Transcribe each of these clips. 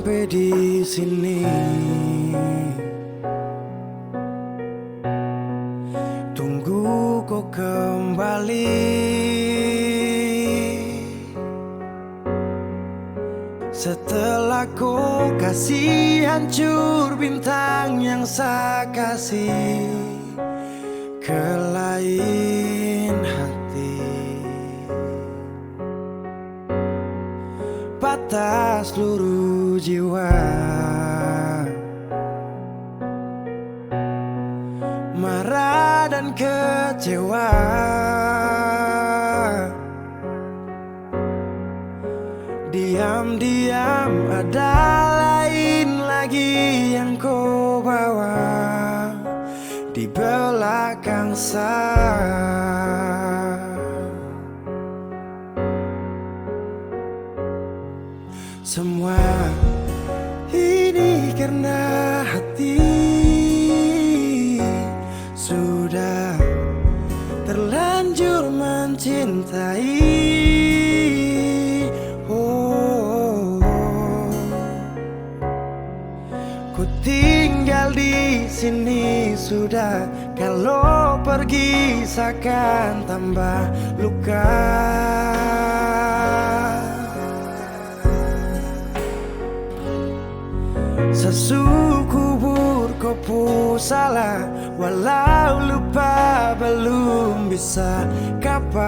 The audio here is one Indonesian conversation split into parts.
sampai di sini. Tunggu kau kembali. Setelah kau kasih hancur bintang yang saya kasih ke lain hati, patah seluruh jiwa, marah dan kecewa. Diam-diam ada lain lagi yang kau bawa di belakang saya. Semua ini karena hati sudah terlanjur mencintai. Ku tinggal di sini sudah, kalau pergi seakan tambah luka. Sesukubur kau pun salah, walau lupa belum bisa kapan.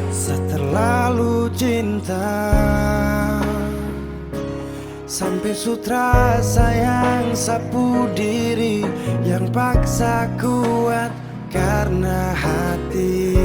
Seterlalu cinta sampai sutra sayang sapu diri yang paksa kuat karena hati.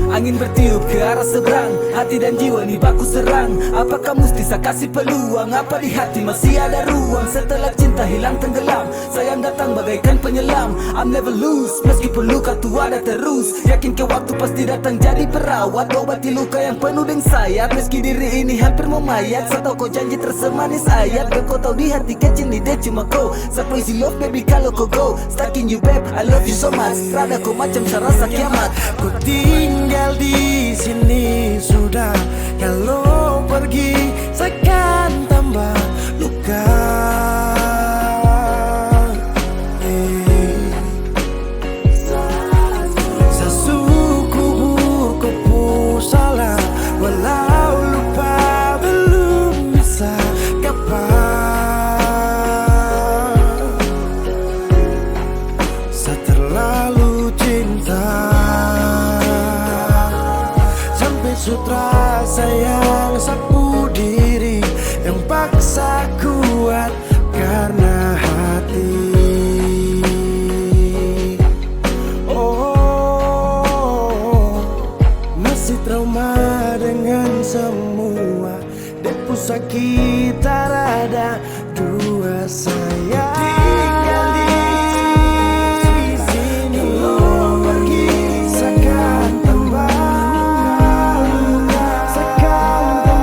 Angin bertiup ke arah seberang, hati dan jiwa nih baku serang. Apakah mesti saya kasih peluang? Apa di hati masih ada ruang? Setelah cinta hilang tenggelam, sayang datang bagaikan penyelam. I'm never lose, meskipun luka tu ada terus. Yakin ke waktu pasti datang jadi perawat, obati luka yang penuh dengan sayat. Meski diri ini hampir mau mayat, saya tahu kau janji tersemanis ayat. Dan kau tahu di hati kecil ni dia cuma kau. Saya easy love baby kalau kau go. Stuck in you babe, I love you so much. Rada kau macam serasa kiamat. Ku tinggal di sini sudah, kalau pergi seakan tambah luka. Sesukubur kau pun salah, walau lupa belum bisa kapan. Seterlalu cinta sutra sayang sapu diri yang paksa kuat karena hati. Oh, masih trauma dengan semua depu sakit rada dua saya. Tinggal di sini, kalau pergi seakan tambah. Seterlalu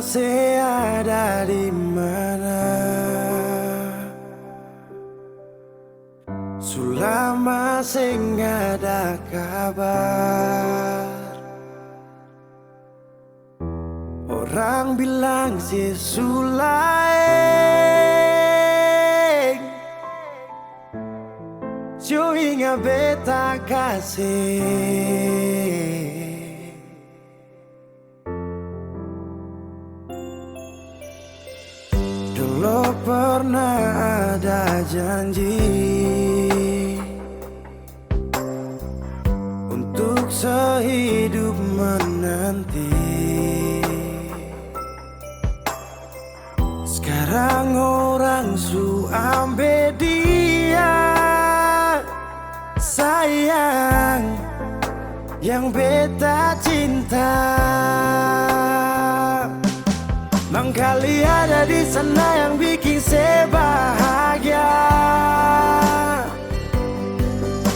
masih ada di mana? Sudah masih nggak ada kabar. Orang bilang si Sulaeng cuy nggak beta kasih. Dulu pernah ada janji untuk sehidup menanti. Sekarang orang su ambil dia, sayang, yang beta cinta. Mangkali ada di sana yang bikin saya bahagia,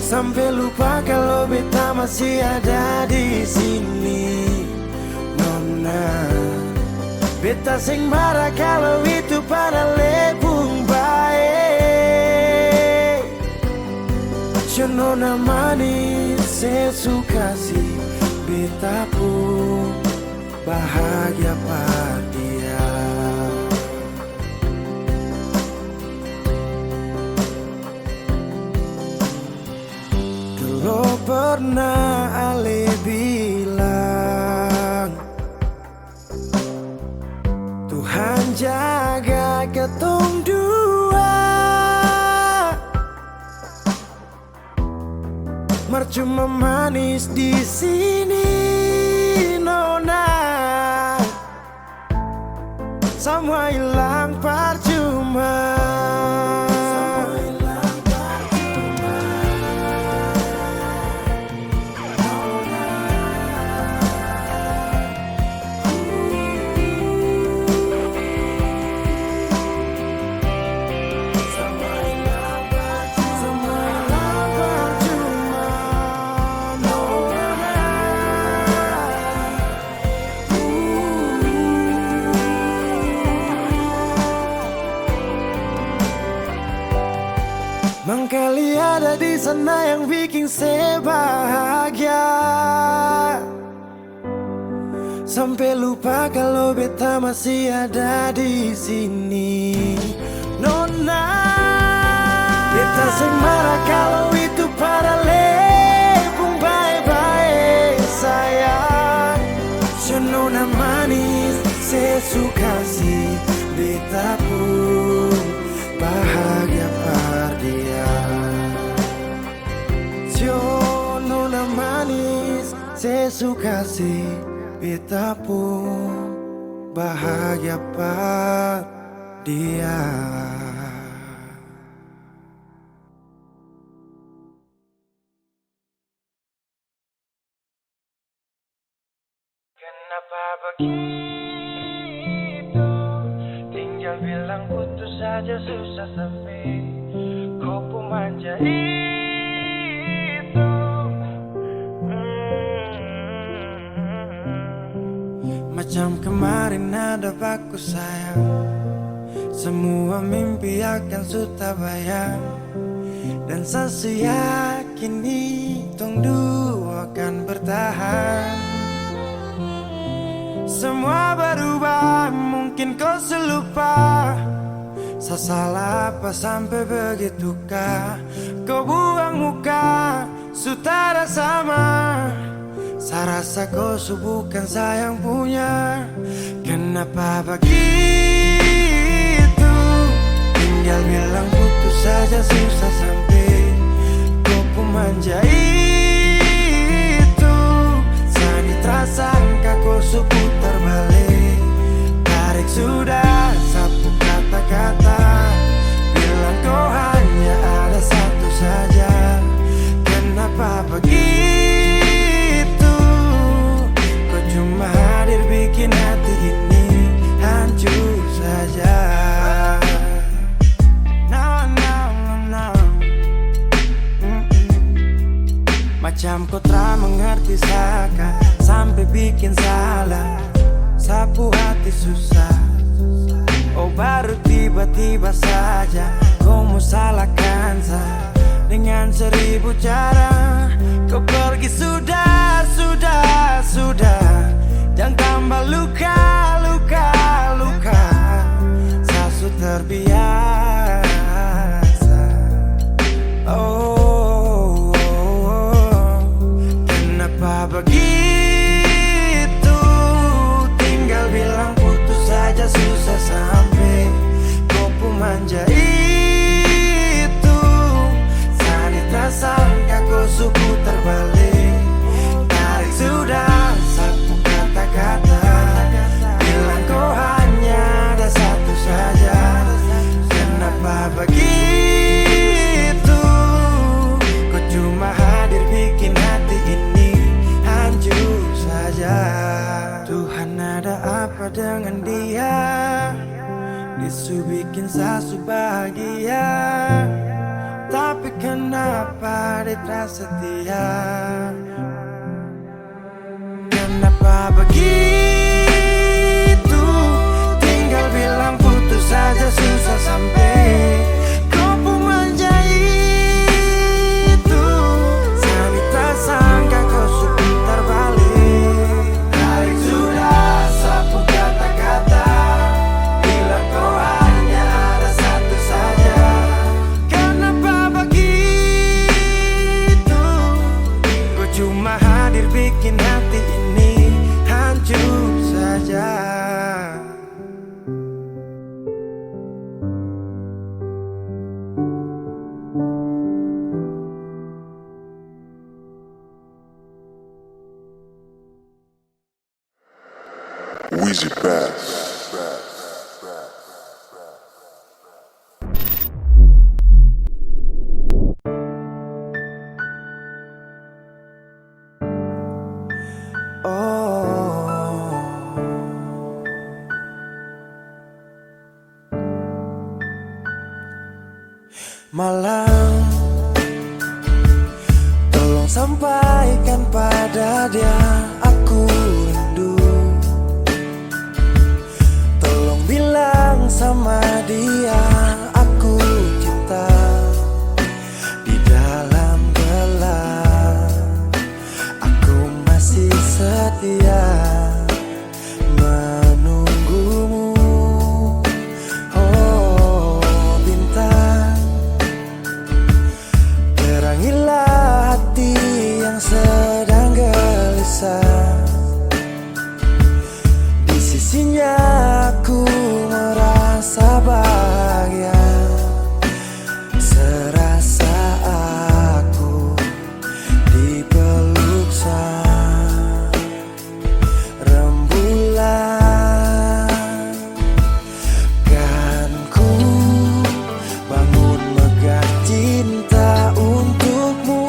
sampai lupa kalau beta masih ada di sini. Nona, beta sing marah kalau itu pada lebung baik. Nona manis, saya suka sih beta pun bahagia pada dia. Dulu pernah Ale bilang Tuhan jaga ketong dua, mercuma manis di sini. Nona, semua hilang percuma. Mangkali ada di sana yang bikin saya bahagia, sampai lupa kalau beta masih ada di sini. Nona, beta sing marah kalau itu pada lebung baik-baik sayang. Nona manis, saya suka sih beta pun bahagia pada dia. Nona manis, saya suka sih beta pun bahagia pada dia. Kenapa begitu? Tinggal bilang putus saja susah sampai kau pun manja itu. Macam kemarin ada baku sayang, semua mimpi akan sudah bayang, dan saya yakin tong dua akan bertahan. Semua berubah, mungkin kau selupa. Saya salah apa sampai begitukah? Kau buang muka, sutara sama. Saya rasa kau bukan sayang punya. Kenapa begitu? Tinggal bilang putus saja susah sampai kau pun manja itu. Saya terasa kau putar balik, tarik sudah sapu kata-kata, bilang kau hanya ada satu saja. Kenapa begitu? Kau cuma hadir bikin hati ini hancur saja. Macam kau tak mengerti saka, sampai bikin salah, sapu hati susah. Oh baru tiba-tiba saja kau mau salahkan saya dengan 1000 cara. Kau pergi sudah. Jangan tambah luka. Saya sudah terbiasa. Oh, kenapa begitu? Tinggal bilang putus saja susah sampai kau pun manja itu. Saya tak sangka kau suku terbalik. Tarik sudah satu kata-kata, bilang kau hanya ada satu saja. Kenapa begitu? Kau cuma hadir bikin hati ini hancur saja. Tuhan ada apa dengan dia? Disu bikin sasu bahagia, tapi kenapa dia tak setia? Kenapa begitu? Tinggal bilang putus saja susah sampai kau pun manja itu. Saya tak sangka kau suka terbalik. Tarik sudah sapu kata-kata, bilang kau hanya ada satu saja. Kenapa begitu? Kau cuma hadir bikin hati ini hancur saja. Wheezy Bass. Malam, tolong sampaikan pada dia aku rindu. Tolong bilang sama dia aku cinta. Di dalam gelap aku masih setia menunggumu. Oh bintang, terangilah hati yang sedang gelisah. Di sisinya aku merasa bahagia, serasa aku dipeluk sang rembulan. Kan ku bangun megah cinta untukmu,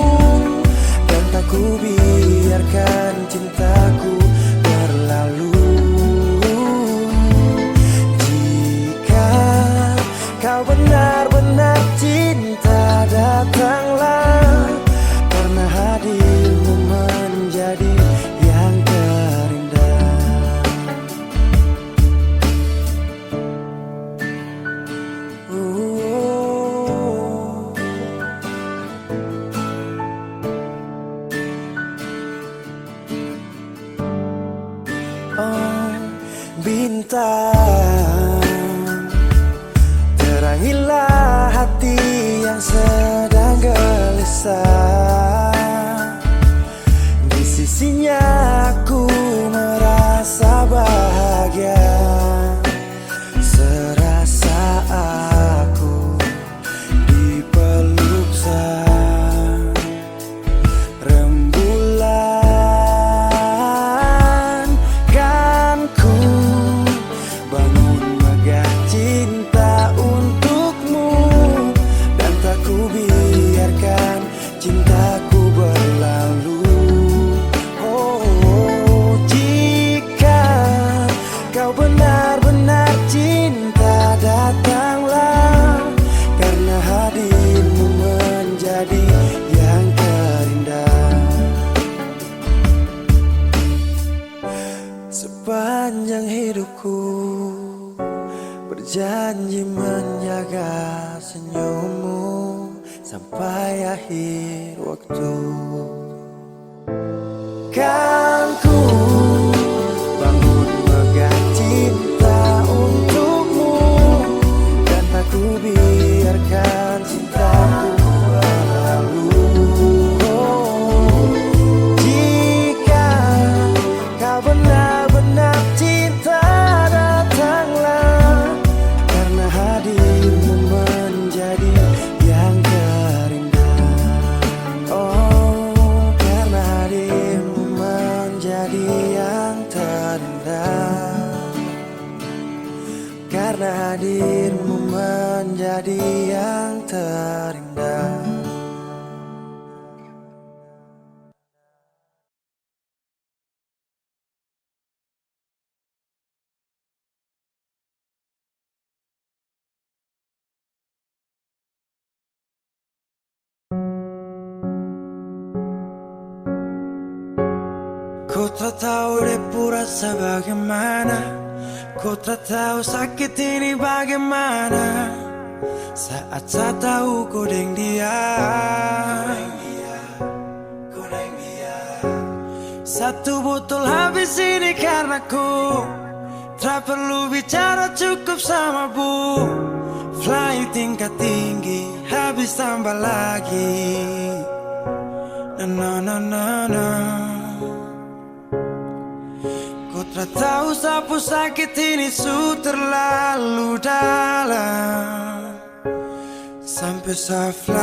dan tak ku biarkan cintaku berlalu. Jika kau benar-benar cinta, datanglah, karena hadirmu menjadi yang terindah. Oh bintang, terangilah hati yang sedang gelisah. Di sisinya aku merasa bahagia, serasa aku dipeluk sang rembulan. Kan ku bangun megah cinta untukmu, dan tak ku biarkan cinta Janji menjaga senyummu sampai akhir waktu. Kan ku bangun megah cinta untukmu, dan tak ku biarkan cintaku berlalu. Jika kau benar-benar cinta, datanglah, karena hadirmu menjadi yang terindah. Oh, karena hadirmu menjadi yang terindah. Karena hadirmu menjadi yang terindah. Ku tak tahu depu rasa bagaimana, ku tak tahu sakit ini bagaimana, saat saya tahu ku deng dia. Satu botol habis ini karena ku tak perlu bicara, cukup sama bu. Fly tingkat tinggi, habis tambah lagi. Na na na na. Ku tak tahu sapu sakit ini su terlalu dalam, sampai saya fly.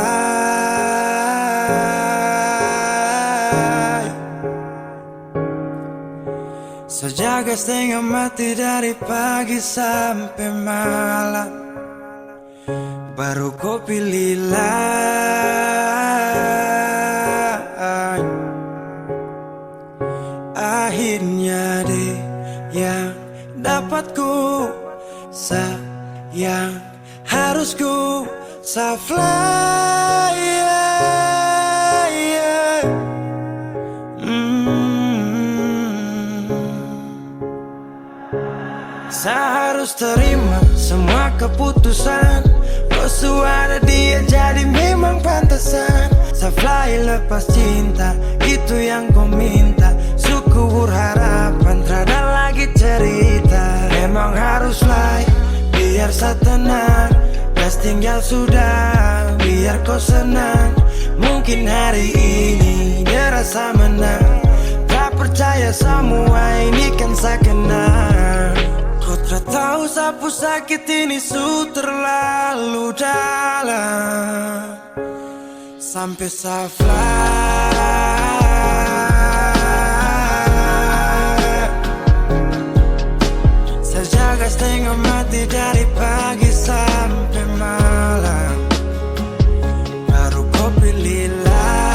Sejaga setengah mati dari pagi sampai malam, baru kau pilihlah. Akhirnya deh yang dapat ku sayang, harus ku fly. Saya harus terima semua keputusan, Bosu ada dia jadi memang pantasan. Saya fly lepas cinta, itu yang kau minta. Suku berharapan, terada lagi cerita. Memang harus fly, biar saya tenang. Gas tinggal sudah, biar kau senang. Mungkin hari ini dia rasa menang. Tak percaya semua ini kan saya kenal. Kau tak tahu sapu sakit ini su terlalu dalam, sampai saya fly. Saya jaga setengah mati dari pagi sampai malam, baru kau pilihlah.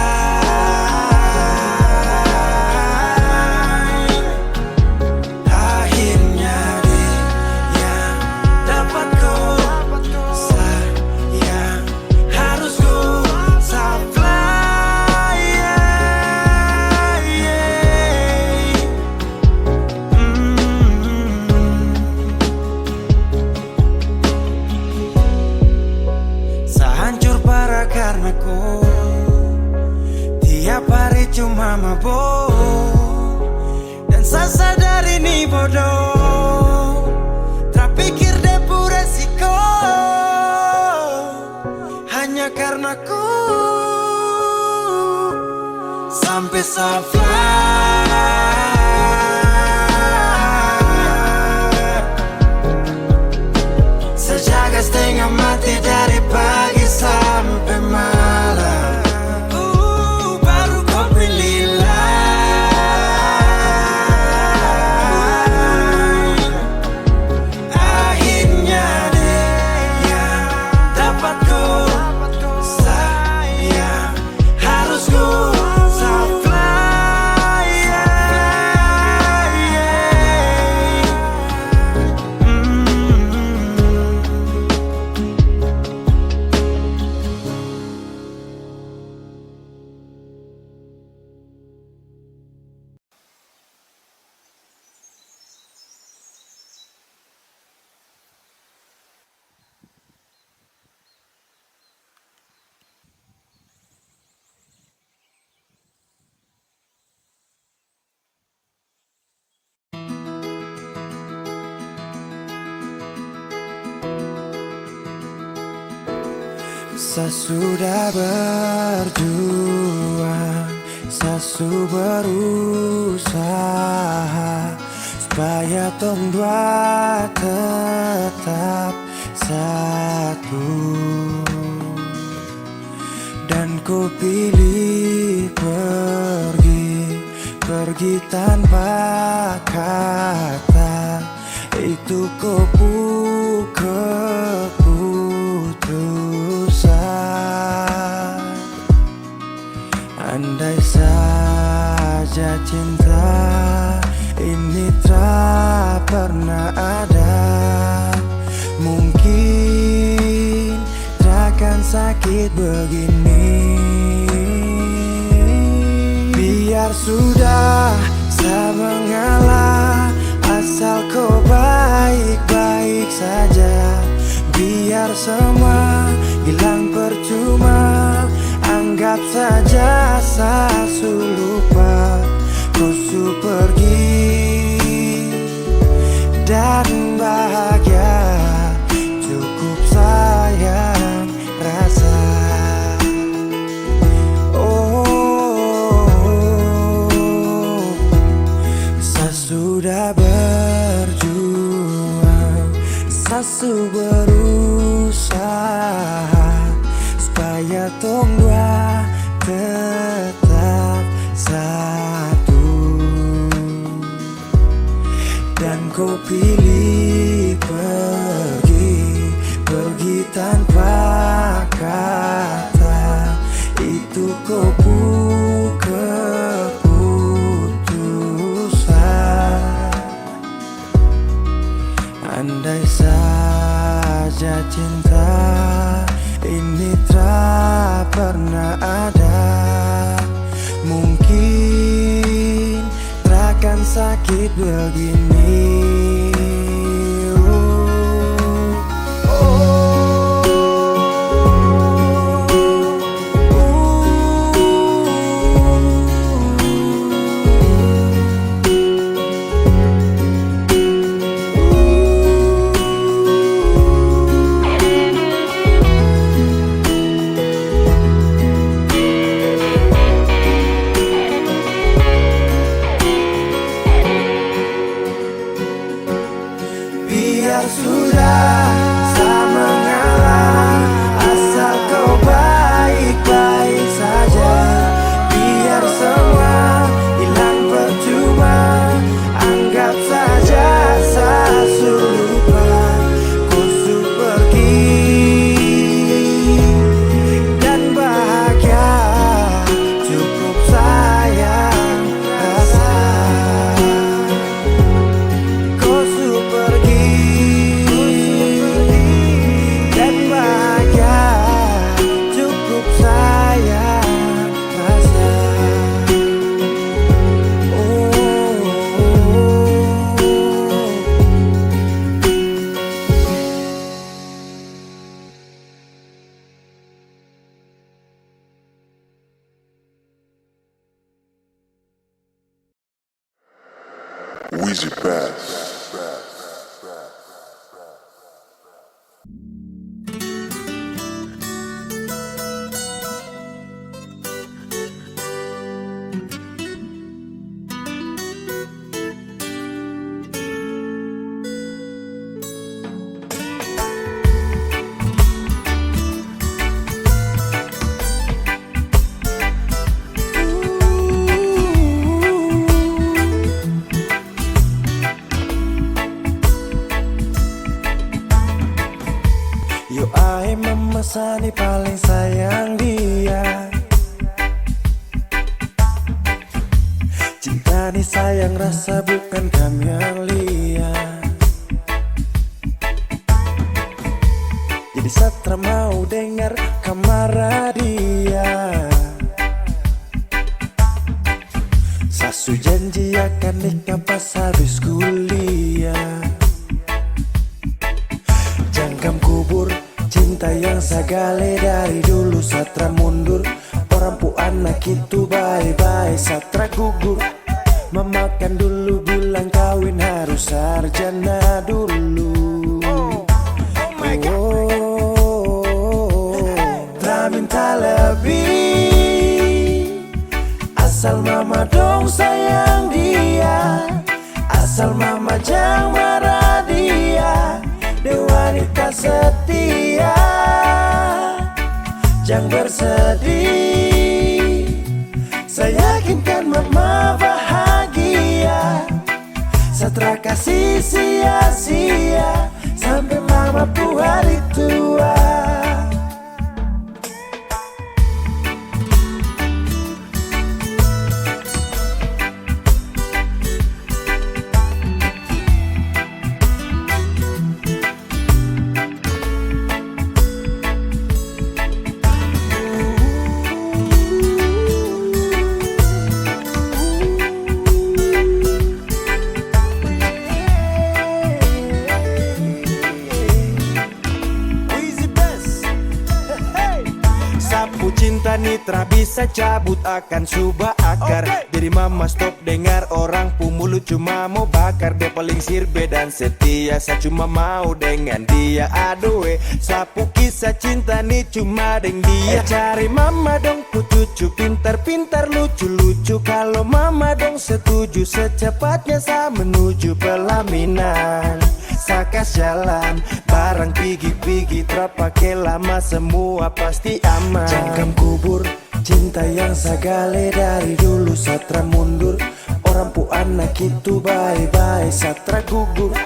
Karena ku tiap hari cuma mabuk, dan saya sadar ini bodoh. Tak pikir depu resiko, hanya karena ku sampai saya fly. Sejaga setengah mati dari pagi sampai malam, baru kau pilihlah. Akhirnya dia dapat ku sayang, harus ku fly. Saya sudah berjuang, saya sudah berusaha supaya tong dua tetap satu. Dan ku pilih pergi tanpa kata. Itu keputusan. Andai saja cinta ini tak pernah ada, mungkin takkan sakit begini. Biar sudah saya mengalah, asal kau baik-baik saja. Biar semua hilang percuma, anggap saja saya lupa. Kau su pergi dan bahagia, cukup sayang rasa. Saya sudah berjuang, saya sudah berusaha supaya tong dua tetap satu. Dan kau pilih pergi tanpa kata. Itu keputusan. Andai saja cinta ini tak pernah ada, mungkin takkan sakit begini. Biar sudah saya mengalah, asal kau baik-baik saja. Biar semua hilang percuma, anggap saja saya lupa. Kau su pergi dan bahagia, cukup sayang rasa. Kau su pergi dan bahagia, cukup sayang rasa. Weezy Bass. Yo ai memesani paling sayang dia. Cinta ni sayang rasa bukan kamelia. Jadi Satra mau dengar kamar dia. Sasu janji akan nikah pas habis kuliah. Jangkam kubur cinta yang sagale dari dulu. Satra mundur, orang pu anak itu bye-bye. Satra gugur, memakan dulu bilang kawin harus sarjana dulu. Oh my God. mama dong sayang dia, asal mama jangan marah dia. Dia wanita setia, jangan bersedih. Saya yakinkan mama bahagia, setelah kasih sia-sia sampai mama pun hari tua. Sapu cinta nitra bisa cabut akan subah akar. Jadi mama stop dengar orang pu mulut cuma mau bakar. Dia paling sirbe dan setia, saya cuma mau dengan dia. Aduh sapu kisah cinta nih cuma dengan dia. Cari mama dong pu cucu pintar-pintar lucu-lucu. Kalau mama dong setuju secepatnya saya menuju pelaminan. Sakas jalan barang pigi-pigi terpakai lama semua pasti aman. Jangan kubur cinta yang sagale dari dulu satra mundur. Orang pu anak itu bye-bye satra gugur.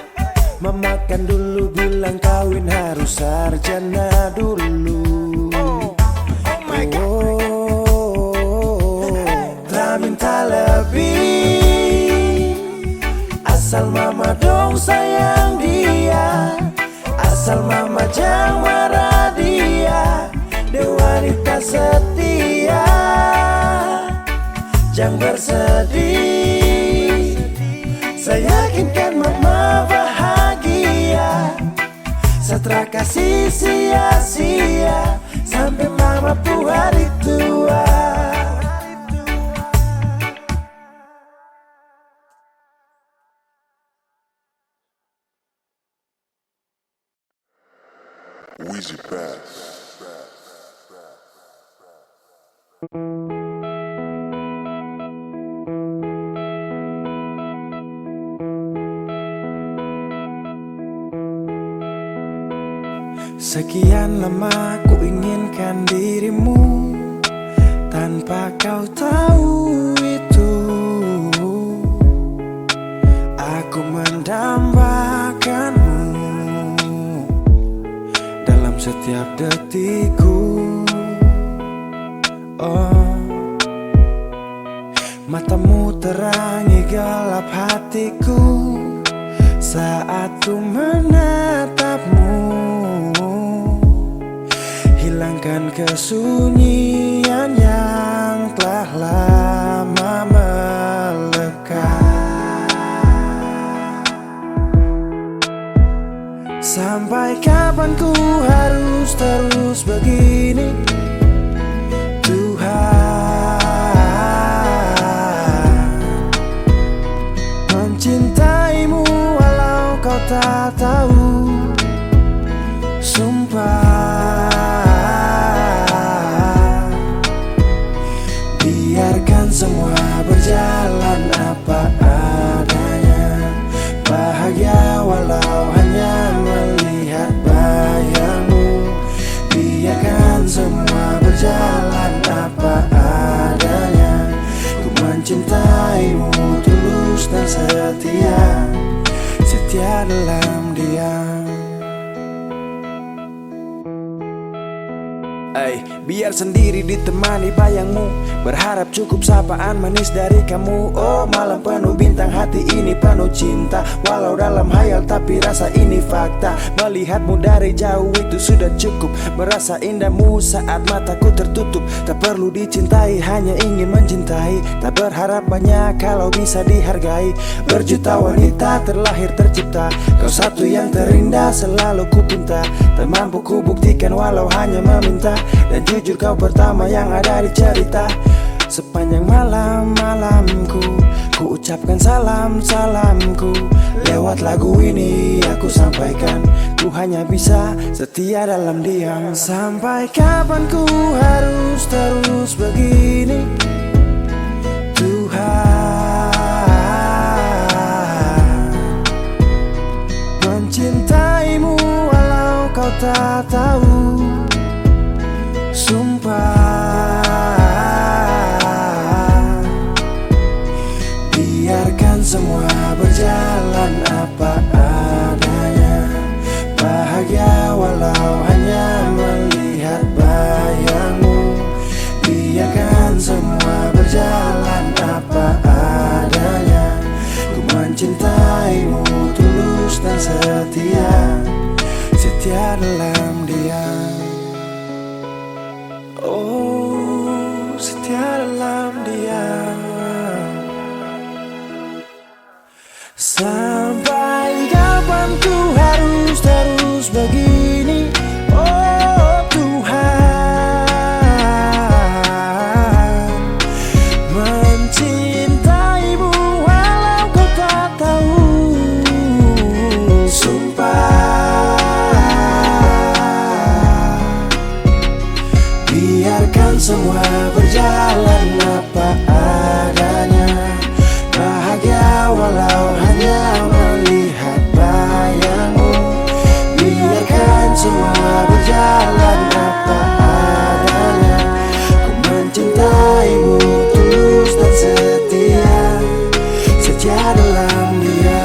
Memakan dulu bilang kawin harus sarjana dulu. Tak minta lebih, asal mama dong sayang dia, asal mama jangan marah dia. Dia wanita setia, jangan bersedih. Saya yakinkan mama bahagia, setelah kasih sia-sia sampai mama pun hari tua. Weezy Bass. Sekian lama ku inginkan dirimu, tanpa kau tahu itu. Aku mendambakanmu dalam setiap detikku. Oh, matamu terangi gelap hatiku saat ku menatapmu. Hilangkan kesunyian yang telah lama melekat. Sampai kapan ku harus terus begini, Tuhan? Mencintaimu walau kau tak tahu. Sumpah, biarkan semua berjalan apa adanya. Bahagia walau hanya melihat bayangmu. Biarkan semua berjalan apa adanya. Ku mencintaimu tulus dan setia, setia dalam diam. Biar sendiri ditemani bayangmu, berharap cukup sapaan manis dari kamu. Oh malam penuh bintang, hati ini penuh cinta. Walau dalam hayal tapi rasa ini fakta. Melihatmu dari jauh itu sudah cukup. Merasa indahmu saat mataku tertutup. Tak perlu dicintai, hanya ingin mencintai. Tak berharap banyak kalau bisa dihargai. Berjuta wanita terlahir tercipta, kau satu yang terindah selalu ku pinta. Tak mampu ku buktikan walau hanya meminta. Dan jujur kau pertama yang ada di cerita. Sepanjang malam-malamku ku ucapkan salam-salamku. Lewat lagu ini aku sampaikan, ku hanya bisa setia dalam diam. Sampai kapan ku harus terus begini, Tuhan? mencintaimu walau kau tak tahu. Sumpah, biarkan semua berjalan apa adanya. Bahagia walau hanya melihat bayangmu. Biarkan semua berjalan apa adanya. Ku mencintaimu tulus dan setia, setia dalam dia. Oh, setia dalam dia. Sampai kapan ku harus terus begini? Oh Tuhan, mencintaimu walau kau tak tahu. Sumpah, biarkan semua berjalan apa adanya. Bahagia walau hanya melihat bayangmu. Biarkan semua berjalan apa adanya. Ku mencintaimu tulus dan setia, setia dalam dia.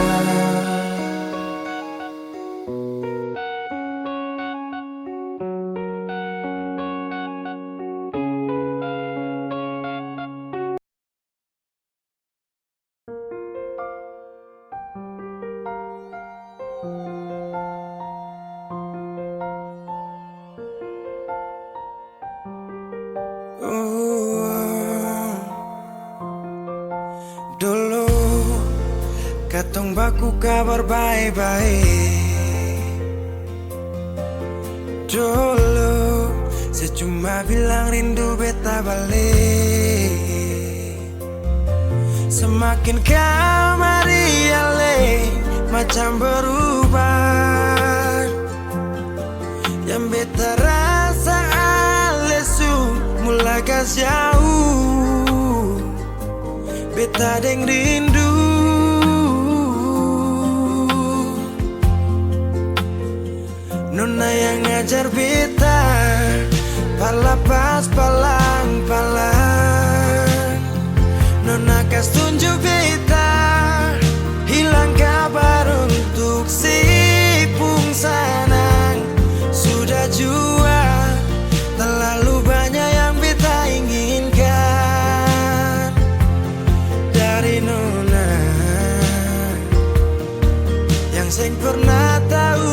Dulu katong baku kabar baik-baik. Dulu saya cuma bilang rindu beta balik. Semakin kamari ale macam berubah. Yang beta rasa ale su mulai kas jauh. Beta deng rindu. Nona yang ngajar beta palapas palang-palang. Nona kas tunjuk beta hilang kabar untuk si pungsanang. Sudah jua terlalu banyak yang beta inginkan dari Nona yang seng pernah tahu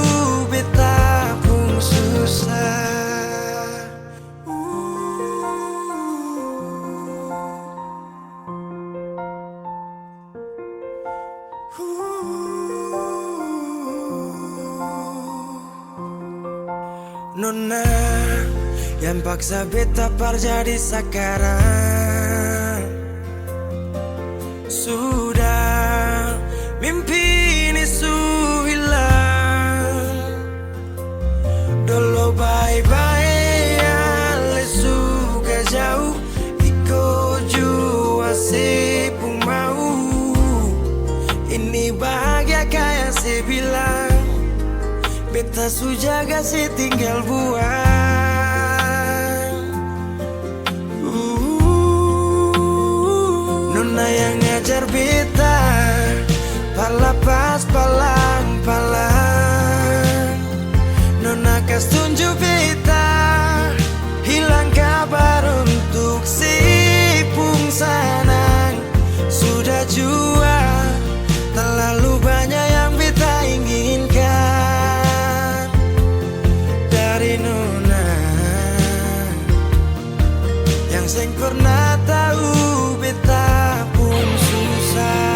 beta pun susah. Nona yang paksa beta par jadi sekarang. Sudah mimpi ini su hilang. Dulu bye-bye ale suka jauh. Iko jua si pun mau. Ini bahagia kayak si bilang. Beta su jaga si tinggal buang. Nona yang ngajar beta palapas palang-palang. Nona kas tunjuk beta hilang kabar untuk si pungsanang. Sudah jua terlalu banyak yang beta inginkan dari Nona yang seng pernah tahu beta pun susah.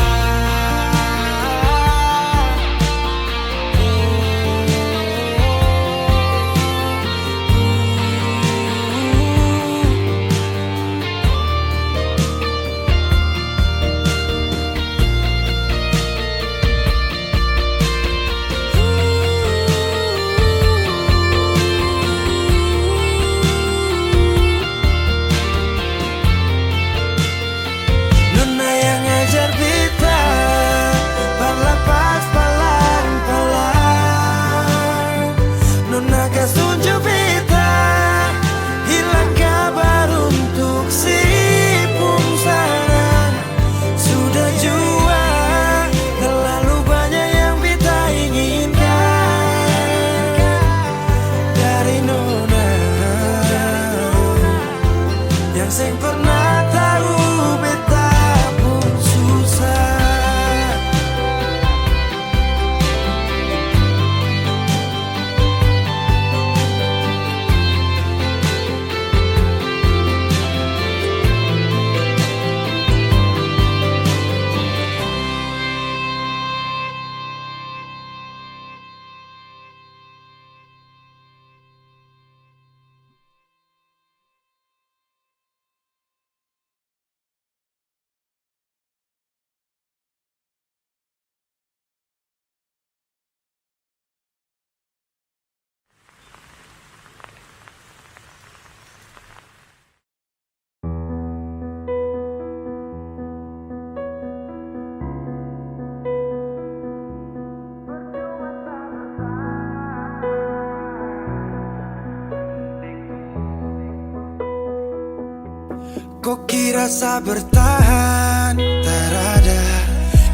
Kok kira saya bertahan? Tak ada.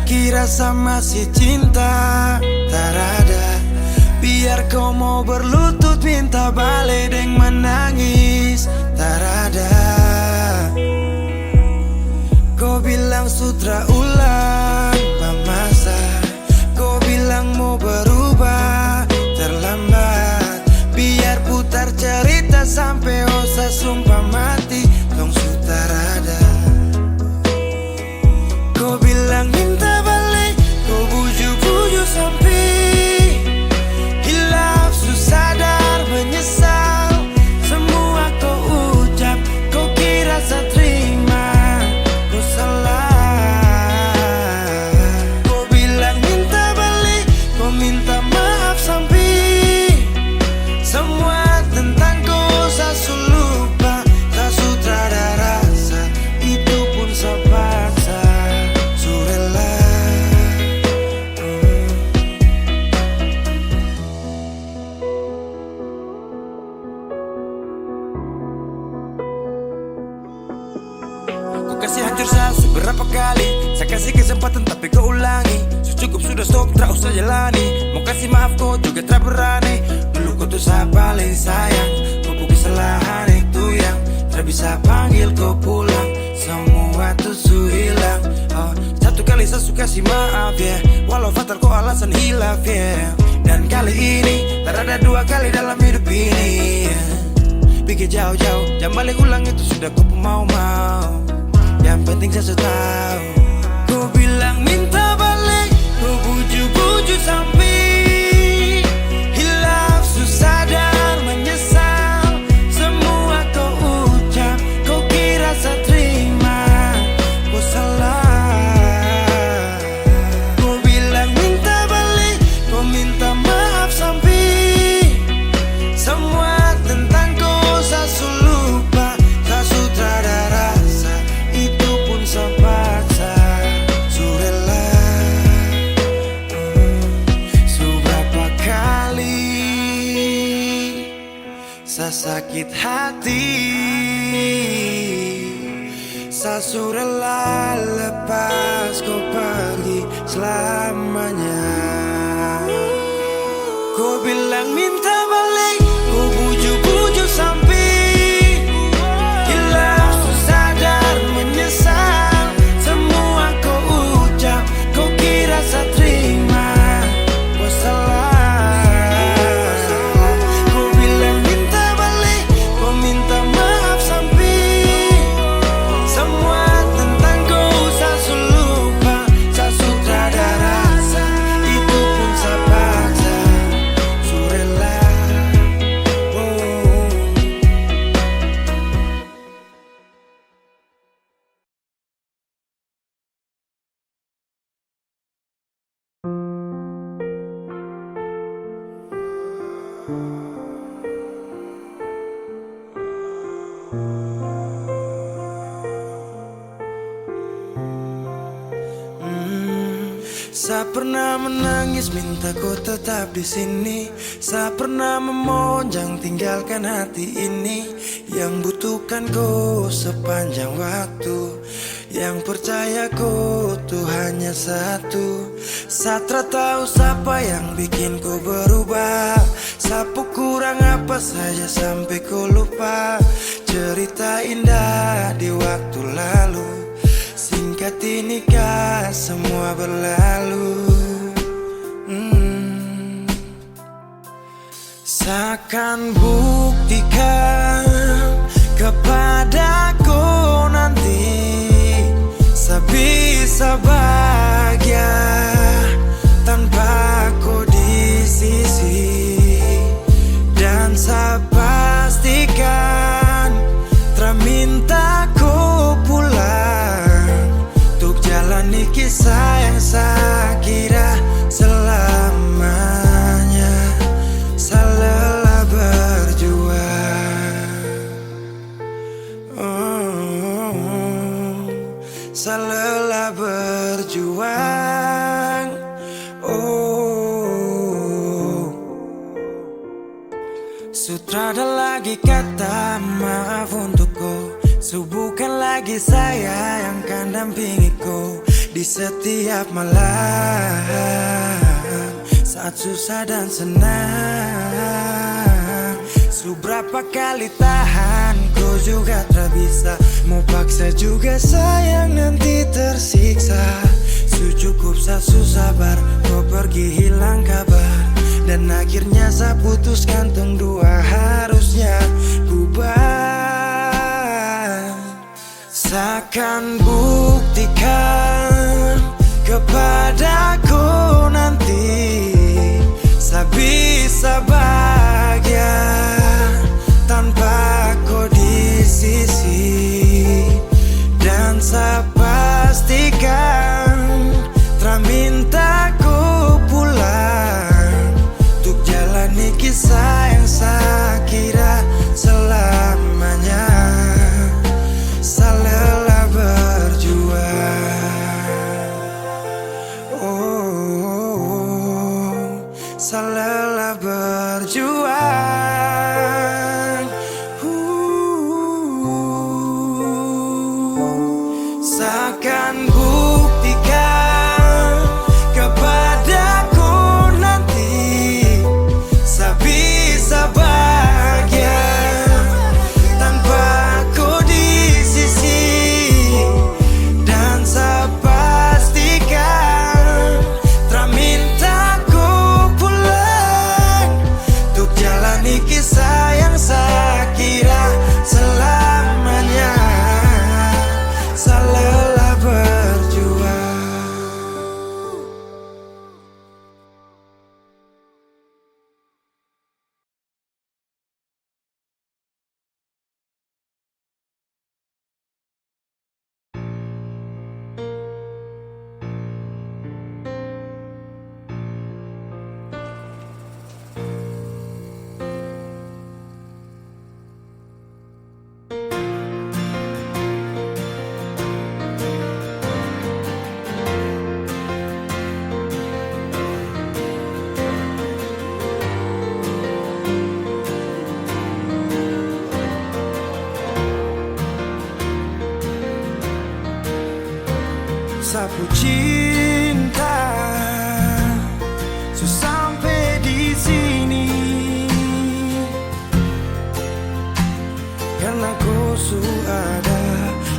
Kira saya masih cinta? Tak ada. Biar kau mau berlutut minta balik deng menangis. Tak ada. Kau bilang sutra ulang masa. Kau bilang mau berubah terlambat. Biar putar cerita sampai osa sumpah mati. Tong sutar ada. Kau bilang minta balik. Kau bujuk-bujuk sampai hilaf susah sadar menyesal. Semua kau ucap. Kau kira saya terima. Kau salah. Kau bilang minta balik. Kau minta maaf sampai semua tentang kau saya lupa. Tak sutradara rasa. Itu pun saya paksa. Surela. Kau kasih hancur saya seberapa kali. Saya kasih kesempatan tapi kau ulangi. Cukup sudah stop, tak usah jalani. Mau kasih maaf kau juga tak berani. Dulu kau tuh saya paling sayang. Kau bukan kesalahan itu yang tak bisa panggil kau pulang. Semua tuh su hilang. Satu kali saya suka kasih maaf ya. Walau fatal kau alasan hilaf ya. Dan kali ini tak ada dua kali dalam hidup ini ya. Pikir jauh-jauh, jangan balik ulang itu sudah kau mau-mau. Yang penting saya sudah tahu. Kau bilang minta balik. Kau bujuk-bujuk sampai hilaf susah sadar menyesal. Semua kau ucap. Kau kira saya terima. Kau salah. Kau bilang minta balik. Kau minta maaf sampai semua tentang kau saya lupa. Tak sutradara rasa. Itu pun saya paksa. Surela. Seberapa kali saya sakit hati. Saya surela lepas kau pergi selamanya. Kau bilang minta balik. Kau bujuk-bujuk sampai hilaf susah sadar menyesal. Semua kau ucap. Kau kira saya terima. Kau salah. Kau bilang minta balik. Kau minta maaf sampai semua tentang kau saya lupa. Saya sutradara rasa. Itu pun saya paksa. Surela. Saya pernah menangis minta kau tetap di sini. Saya pernah memonjang tinggalkan hati ini. Yang butuhkan kau sepanjang waktu. Yang percaya kau tuh hanya satu. Saya tak tahu siapa yang bikin kau berubah. Sapu kurang apa saja sampai kau lupa. Cerita indah di waktu lalu. Singkat ini kah semua berlalu. Seakan buktikan kepadaku nanti. Saya bisa bahagia tanpa kau di sisi. Dan saya pastikan terminta kau pulang. Untuk jalani kisah yang saya kira selamanya. Saya lelah berjuang. Saya lelah berjuang. Sutra ada lagi kata maaf untukku. Bukan lagi saya yang kan dampingiku di setiap malam, saat susah dan senang. Berapa kali tahan, ku juga tak bisa. Mau paksa juga sayang, nanti tersiksa. Cukup susah sabar, kau pergi hilang kabar. Dan akhirnya saya putuskan tong dua harusnya bubar. Akan buktikan kepadaku nanti saya bisa bahagia tanpa kau di sisi. Dan saya pastikan minta ku pulang untuk jalani kisah yang saya kira selamanya. Lelah berjuang, oh, lelah berjuang. Seakan buktikan kepadaku nanti saya bisa bahagia tanpa aku di sisi. Dan saya pastikan minta ku pulang untuk jalani kisah yang saya kira selamanya. Saya lelah berjuang. Sapu cinta sampai di sini karena kau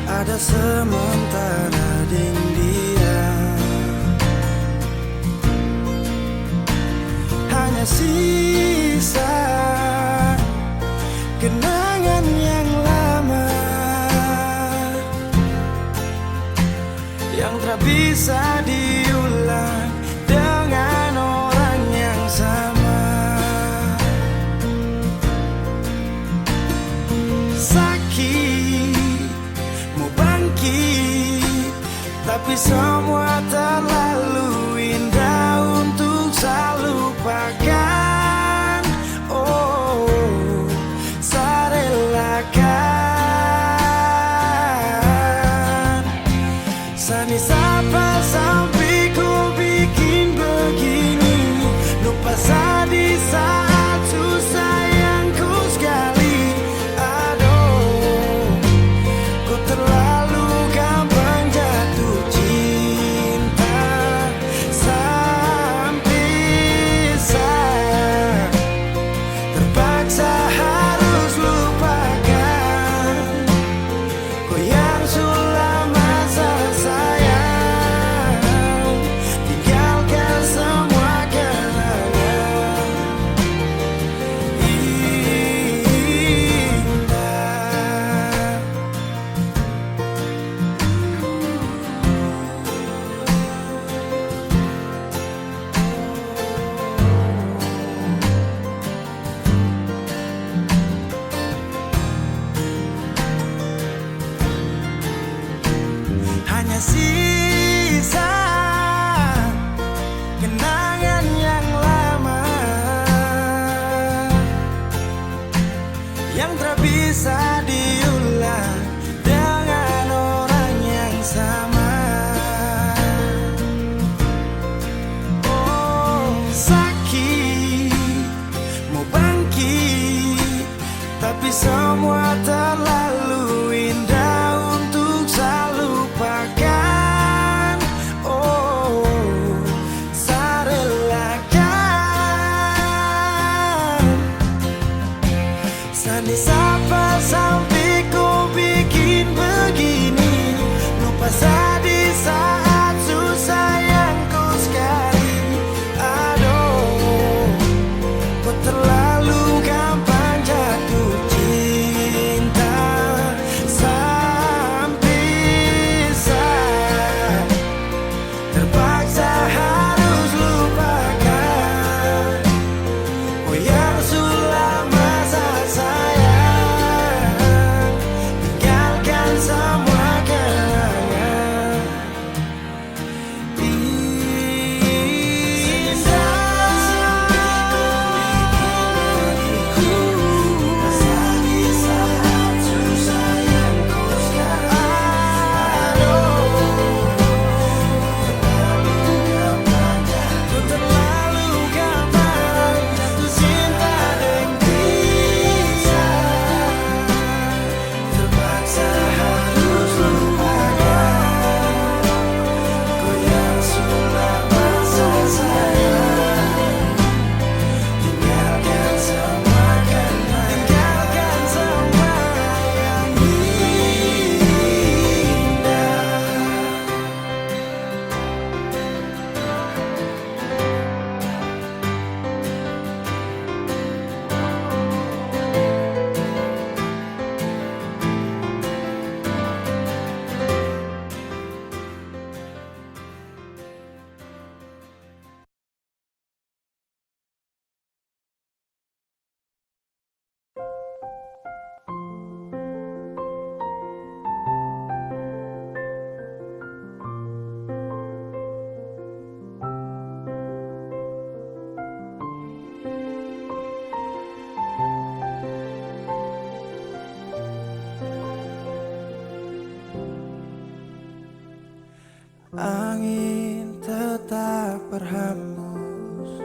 ada sementara dengan dia. Hanya sisa kenangan yang lama yang tak bisa diulang dengan orang yang sama. Sakit, mau bangkit, tapi semua terlalu indah untuk saya lupakan. Oh, saya relakan. Sani sapa sampai ku bikin begini, lupa di saat susah yang ku sekali. Aduh, ku terlalu gampang jatuh cinta sampai saya terpaksa harus lupakan kau yang sudah masa sayang, tinggalkan semua kenangan indah. Hanya sisa kenangan yang lama yang tak bisa diulang dengan orang yang sama. Oh, sakit, mau bangkit, tapi semua terlalu indah. Sandi sapa sampai ku bikin begini. Lupa di saat susah yang ku sekali. Aduh, kau terlalu gampang jatuh cinta. Sampai saya terpaksa harus lupakan. Oh yang sudah masa sayang, tinggalkan semua kenangan Angin tetap berhembus,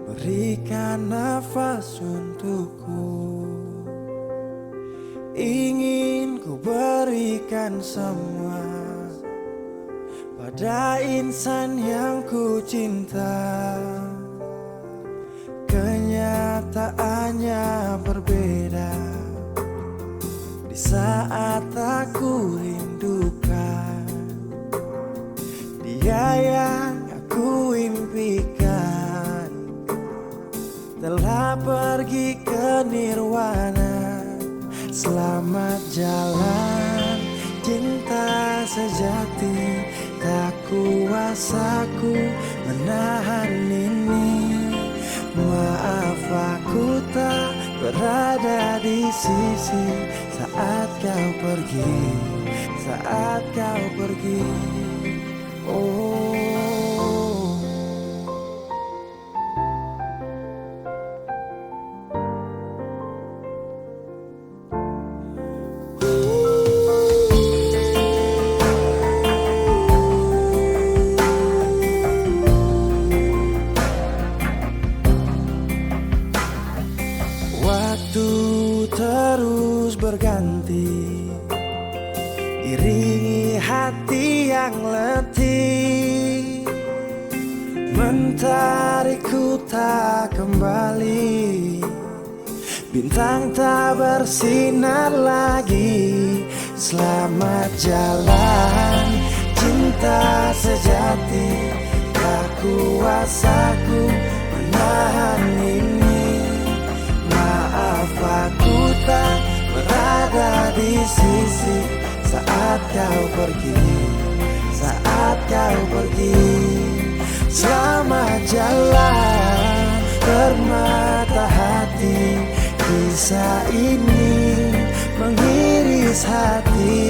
berikan nafas untukku. Ingin ku berikan semua pada insan yang ku cinta. Kenyataannya berbeda di saat aku rindukan. Dia yang aku impikan telah pergi ke nirwana. Selamat jalan cinta sejati, tak kuasa ku menahan ini. Maaf aku tak berada di sisi saat kau pergi, saat kau pergi. Oh. Waktu terus berganti, iringi hati yang letih, mentarikku tak kembali. Bintang tak bersinar lagi. Selamat jalan cinta sejati, tak kuasaku menahan ini. Maaf aku tak berada di sisi saat kau pergi, saat kau pergi. Selamat jalan permata hati, kisah ini mengiris hati.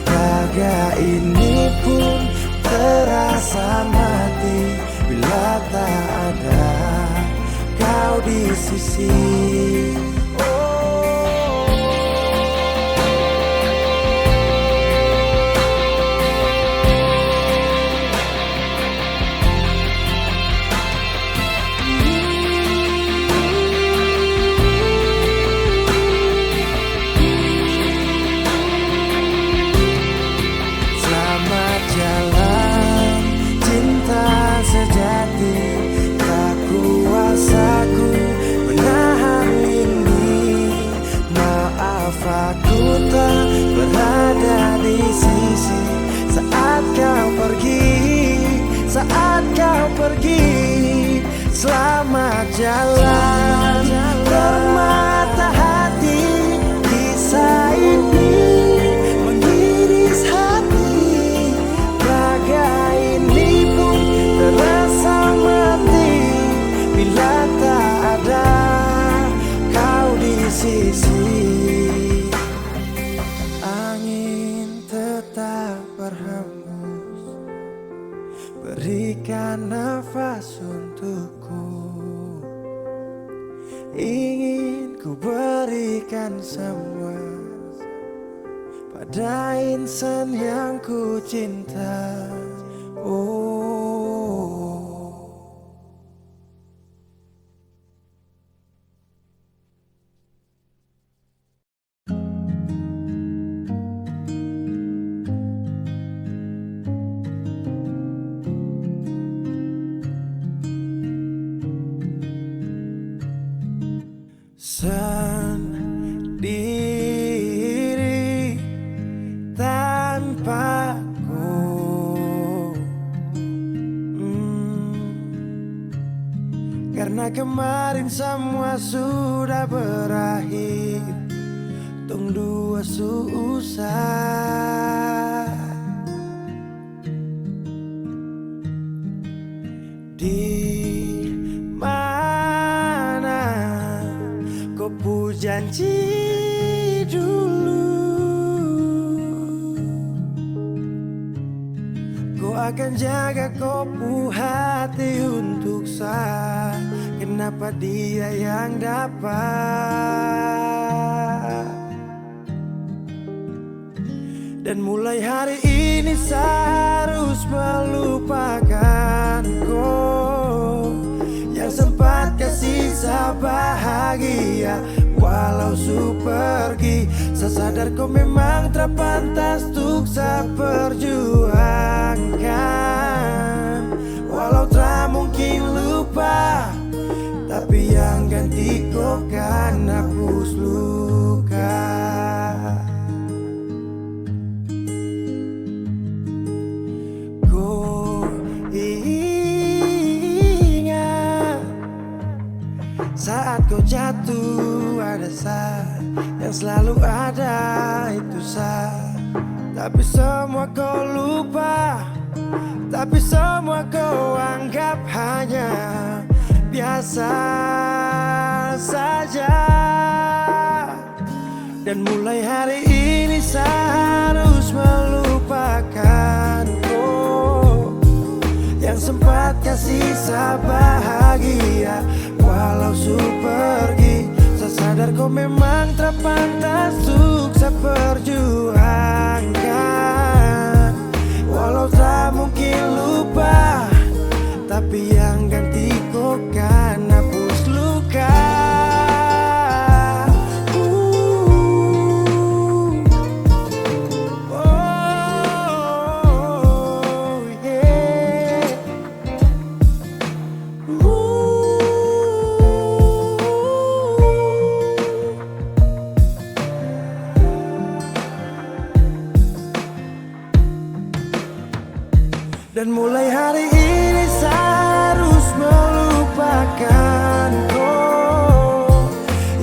Raga ini pun terasa mati bila tak ada kau di sisi. Selamat jalan cinta sejati, tak kuasaku menahan ini. sisi. Angin tetap berhembus, berikan nafas untukku. Ingin ku berikan semua pada insan yang ku cinta. Oh, sendiri tanpaku. Karena kemarin semua sudah berakhir, tong dua susah. Di mana kau pu janji dulu, kau akan jaga kau pu hati untuk saya. Kenapa dia yang dapat? Dan mulai hari ini saya harus melupakan kau yang sempat kasih saya bahagia. Walau su pergi, saya sadar kau memang terpantas untuk saya perjuangkan. Walau tak mungkin lupa, tapi yang ganti kau kan hapus luka. Kau ingat saat kau jatuh, ada saya yang selalu ada, itu saya. Tapi semua kau lupa, tapi semua kau anggap hanya biasa saja. Dan mulai hari ini saya harus melupakan kau yang sempat kasih saya bahagia. Walau su pergi, saya sadar kau memang terpantas untuk saya perjuangkan. Walau tak mungkin lupa, tapi yang ganti kau kan hapus luka. Oh, yeah. Dan mulai hari ini saya harus melupakan kau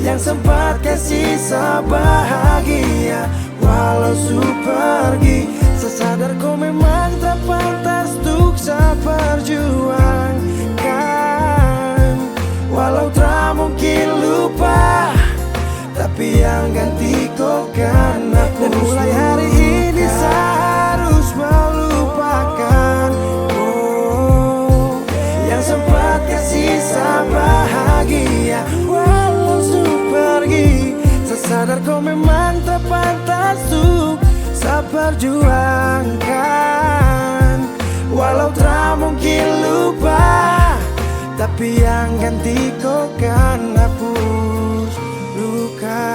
yang sempat kasih saya bahagia. Walau su pergi, saya sadar kau memang tak pantas untuk saya perjuangkan. Walau tak mungkin lupa, tapi yang ganti kau kan aku. Dan mulai hari ini saya harus melupakan kau yang sempat kasih saya bahagia. Walau su pergi, saya sadar kau memang tak pantas untuk saya perjuangkan. Walau tak mungkin lupa, tapi yang ganti kau kan hapus luka.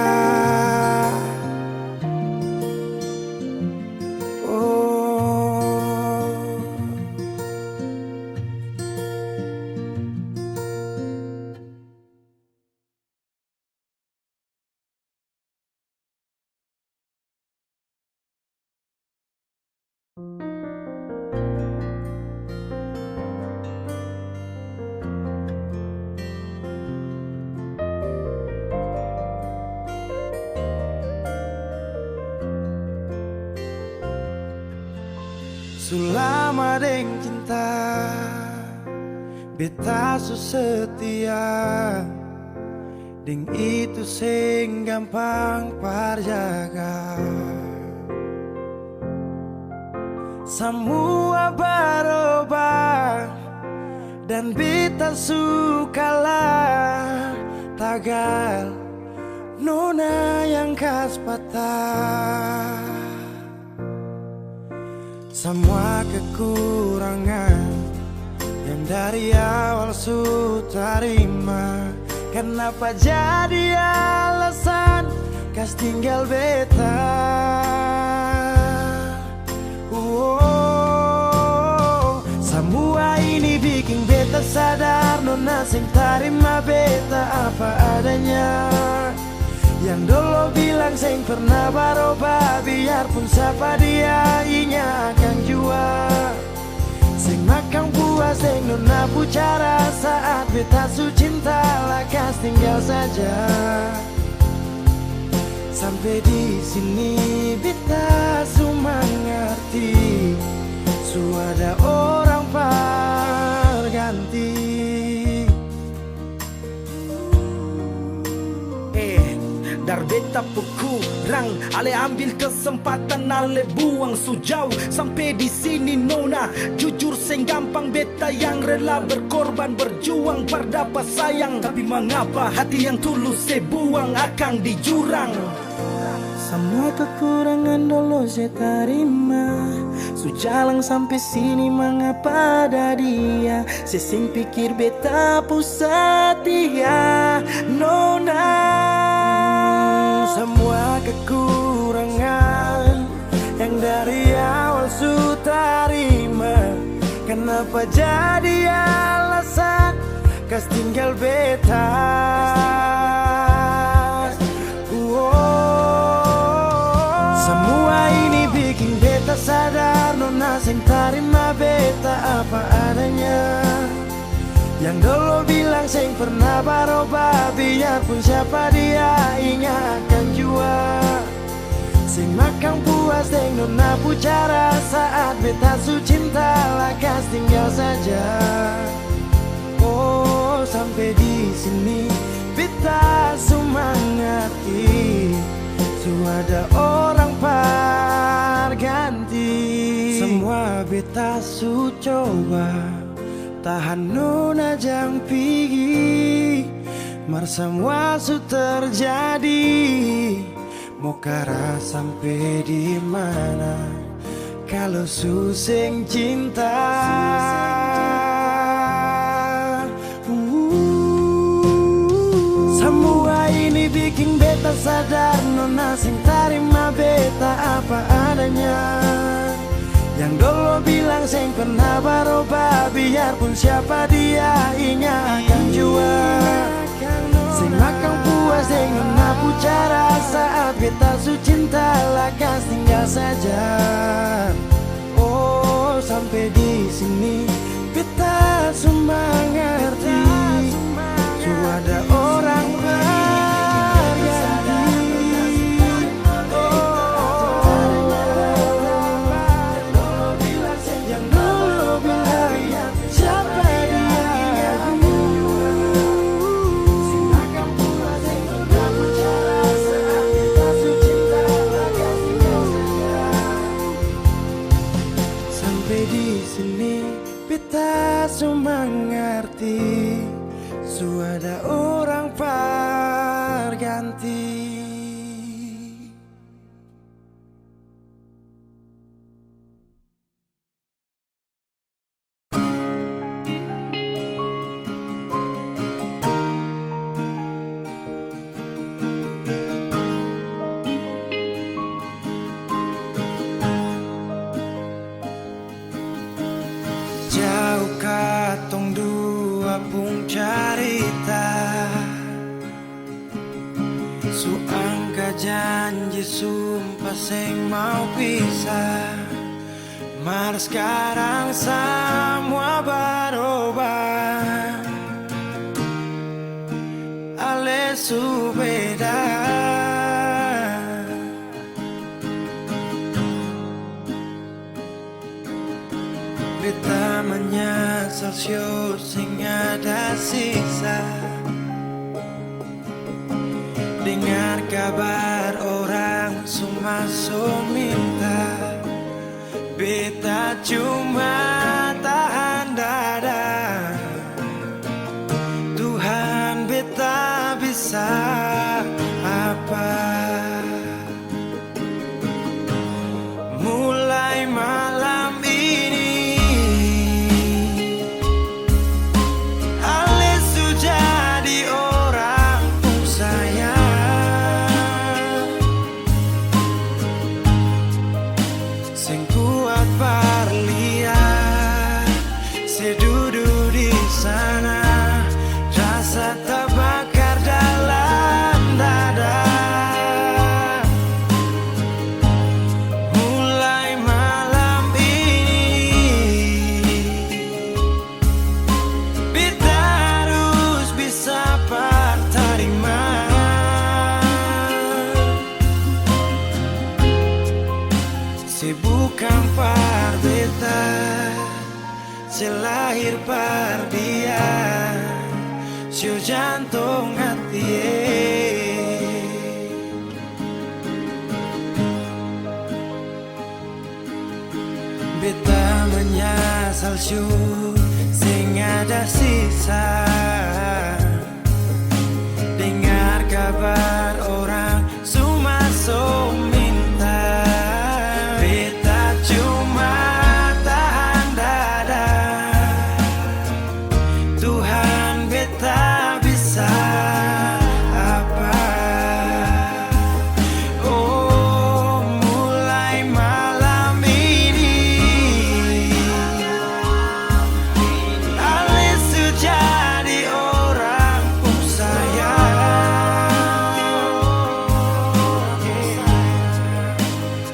Selama deng cinta beta su setia, Ding itu sing gampang parjaga. Semua berubah dan beta sukalah tagal nona yang khas patah. Semua kekurangan yang dari awal su terima, kenapa jadi alasan kas tinggal beta? Semua ini bikin beta sadar nona sing tarima beta apa adanya. Yang dulu bilang sing pernah berubah, biarpun siapa dia inya akan jua. Sing makan puas sing nona bicara saat beta su cinta lakas tinggal saja. Sampai di sini beta su mengerti, su ada orang berganti. Dar beta kurang, ale ambil kesempatan, ale buang sujau. Sampai di sini nona, jujur seng gampang beta yang rela berkorban berjuang berdapat sayang. Tapi mengapa hati yang tulus saya buang akan di jurang? Semua kekurangan dulu saya terima, sujalang sampai sini mengapa ada dia. Sesing pikir beta pusat dia nona. Semua kekurangan yang dari awal su terima, kenapa jadi alasan kas tinggal beta? Semua ini bikin beta sadar nona sing terima beta apa adanya. Yang dulu bilang sing pernah berubah, biarpun siapa dia ingat akan jua. Sing makan puas sing nona bicara saat beta su cinta lakas tinggal saja. Oh sampai di sini beta su mengerti, su ada orang berganti. Semua beta su coba tahan nona jang pigi, mar semua su terjadi. Mau kara sampai di mana kalau su sing cinta? Semua ini bikin beta sadar nona sing terima beta apa adanya. Yang dulu bilang sing pernah berubah, biarpun siapa dia ingat akan jua. Sing makan puas sing nona bicara saat beta su cinta lakas tinggal saja. Oh sampai di sini beta su mengerti, su ada orang mengerti, su ada orang berganti. Jauh katong dua pung carita, su angka janji sumpah sing mau pisah. Mar sekarang semua berubah, ale su beda. Beta menyesal sing ada sisa. dengar kabar orang semua minta, beta cuma tahan dada. Tuhan beta bisa apa? Mulai malam ini Ale sudah jadi orang sayang, sing kuat parliat, sedudu di sana, rasa terbakar dalam dada. Mulai malam ini beta harus bisa terima. Si bukan par beta, si lahir par dia, si jantung hati. Beta menyesal syur sing ada sisa, dengar kabar orang semua minta, beta cuma tahan dada. Tuhan beta bisa apa? Oh, mulai malam ini Ale sudah jadi orang sayang,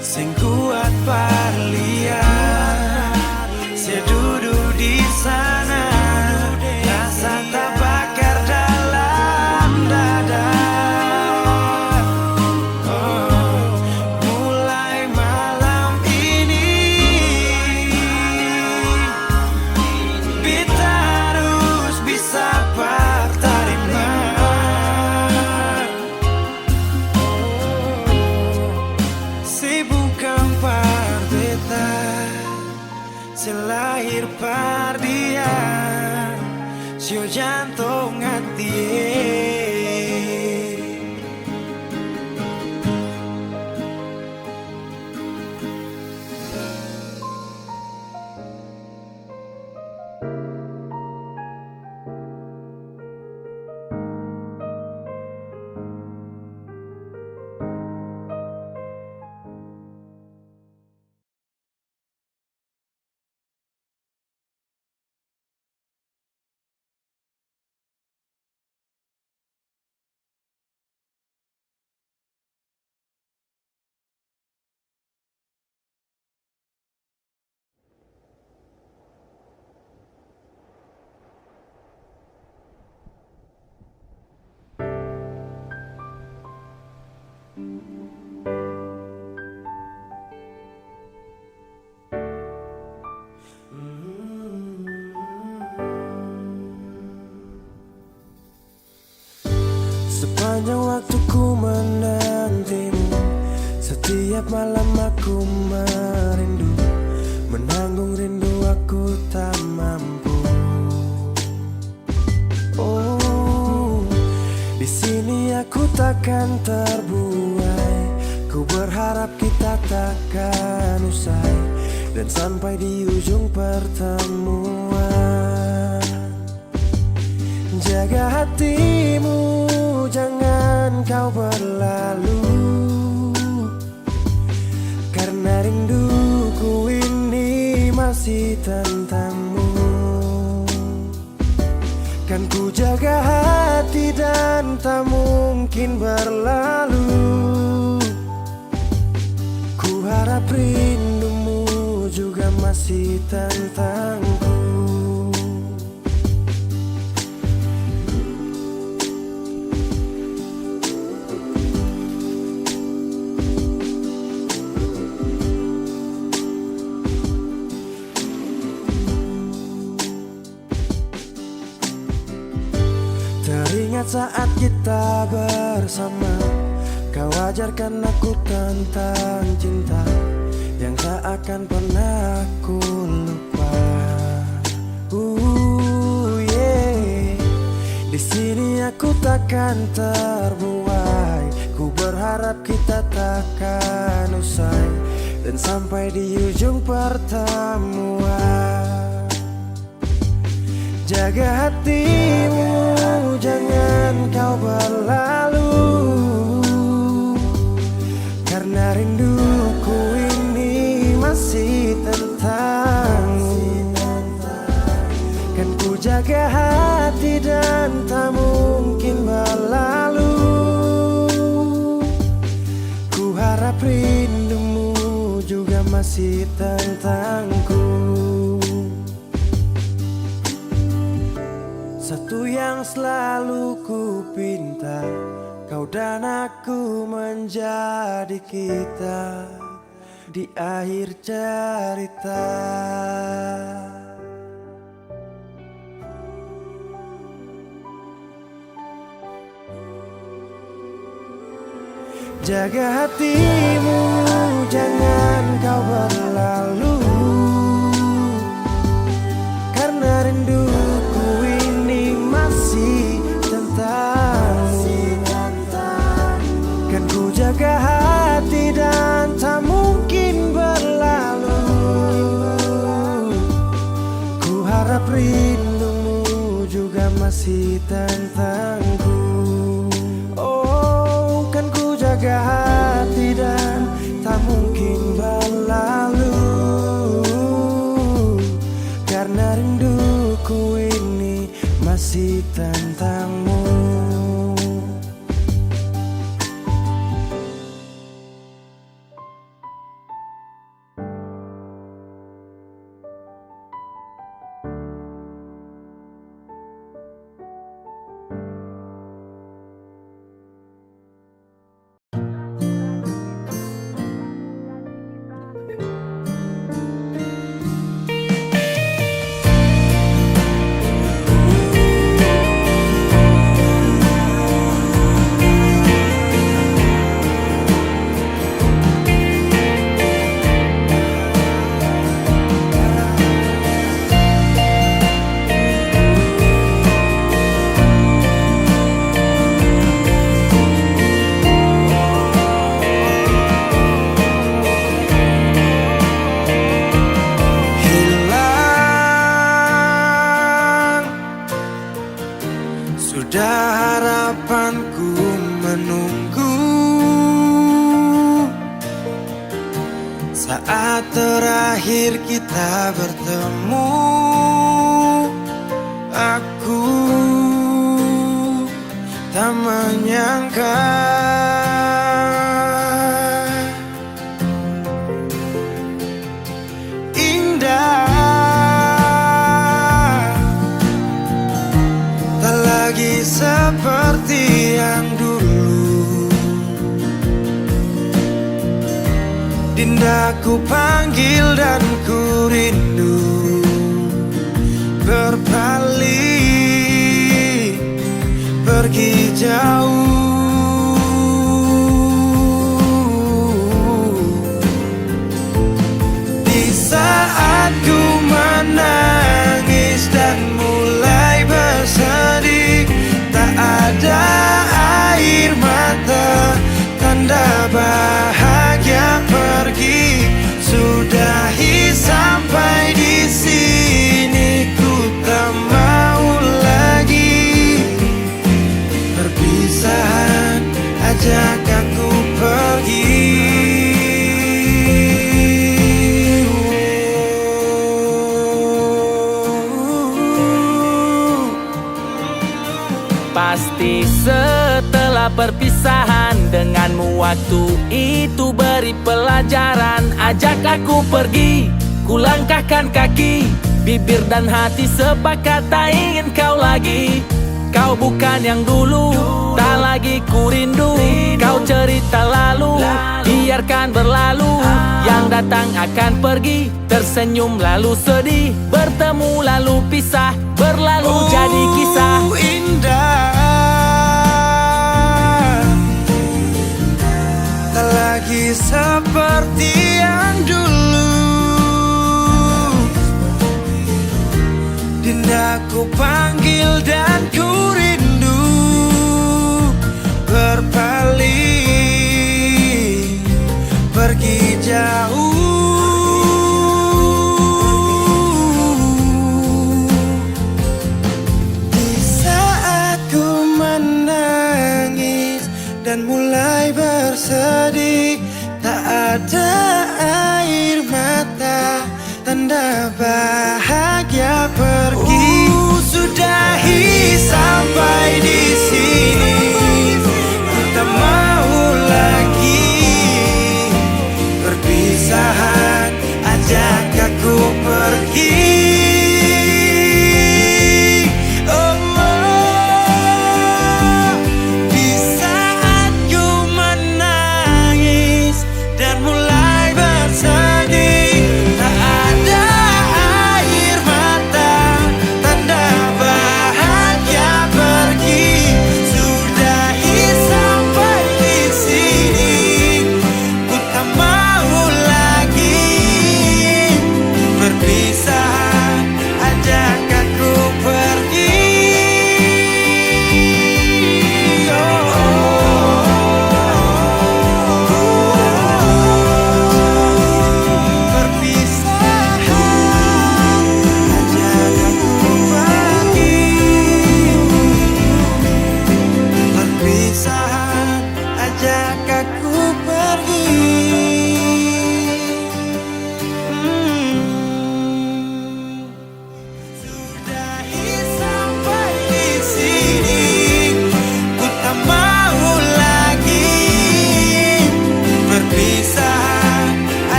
sing kuat parliat, sedudu di sana, rasa terbakar dalam dada. Oh, mulai malam ini beta harus bisa terima. Si bukan par beta, si lahir par dia, si jantung hati. Sepanjang waktu ku menantimu, setiap malam aku merindu, menanggung rindu aku tak mampu. Oh, di sini aku takkan terbuai, ku berharap kita takkan usai dan sampai di ujung pertemuan. Jaga hatimu, jangan kau berlalu, karena rinduku ini masih tentangmu. Kan ku jaga hati dan tak mungkin berlalu. Ku harap rindumu juga masih tentangku. Teringat saat kita bersama. Kau ajarkan aku tentang cinta yang tak akan pernah aku lupa. Yeah. Di sini aku takkan terbuai. Ku berharap kita takkan usai dan sampai di ujung pertemuan. Jaga hatimu, jangan kau berlalu, karena rinduku ini masih tentangmu. Kan ku jaga hati dan tak mungkin berlalu. Ku harap rindumu juga masih tentangku. Satu yang selalu ku pinta, kau dan aku menjadi kita di akhir cerita. Jaga hatimu, jangan kau berlalu, karena rinduku ini masih tentangmu. Kan ku jaga hati dan tak mungkin berlalu. Ku harap rindumu juga masih tentangku. Oh, kan ku jaga hati dan tak mungkin berlalu, karena rinduku ini masih tentangmu. Sudah harapanku menunggu saat terakhir kita bertemu. Aku tak menyangka indah lagi seperti yang dulu. Dinda ku panggil dan ku rindu, berpaling pergi jauh. Di saat ku menangis dan mulai bersedih, tak ada air mata, tanda bahagia pergi. Sudahi sampai di sini, ku tak mau lagi. Perpisahan ajak aku pergi. Pasti setelah perpisahan denganmu, waktu itu beri pelajaran. Ajak aku pergi, ku langkahkan kaki, bibir dan hati sepakat tak ingin kau lagi. Kau bukan yang dulu, tak lagi ku rindu. Kau cerita lalu, biarkan berlalu. Yang datang akan pergi, tersenyum lalu sedih, bertemu lalu pisah, berlalu jadi kisah indah. lagi seperti yang dulu. Dinda ku panggil dan ku rindu berpaling pergi jauh. Di saat ku menangis dan mulai bersedih, tak ada air mata, tanda bahagia pergi. Sudahi sampai di sini, ku tak mau lagi perpisahan, ajak aku pergi.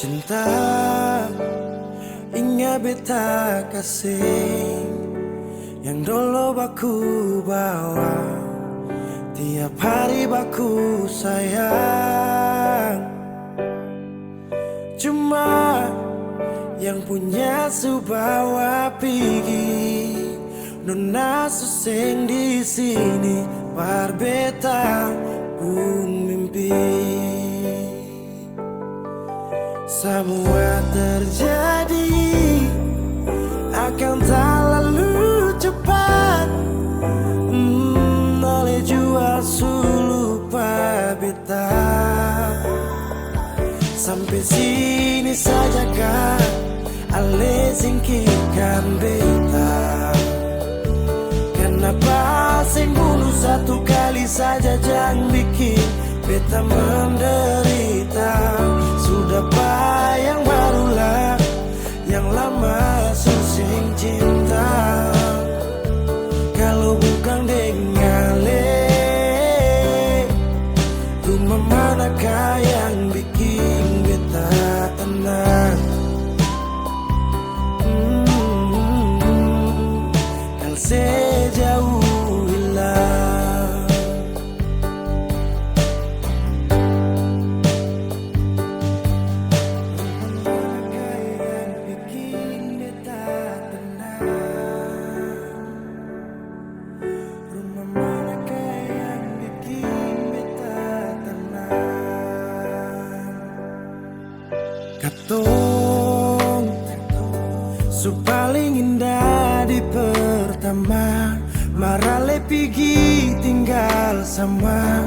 Cinta, ingat beta kasih yang dulu baku bawa, tiap hari baku sayang. Cuma yang punya su bawa pergi, nona suseng di sini, bar beta pun mimpi. Semua terjadi akan tak lalu cepat, oleh jua su lupa beta. Sampai sini saja kan ale singkirkan beta. Kenapa sing bunuh satu kali saja jangan bikin beta menderita. Sudah yang barulah, yang lama susing cinta. Kalau bukan dengan rumah manakah yang bikin beta tenang? Kalau sejauh hilang, katong su paling indah di pertama, marale pigi tinggal sama.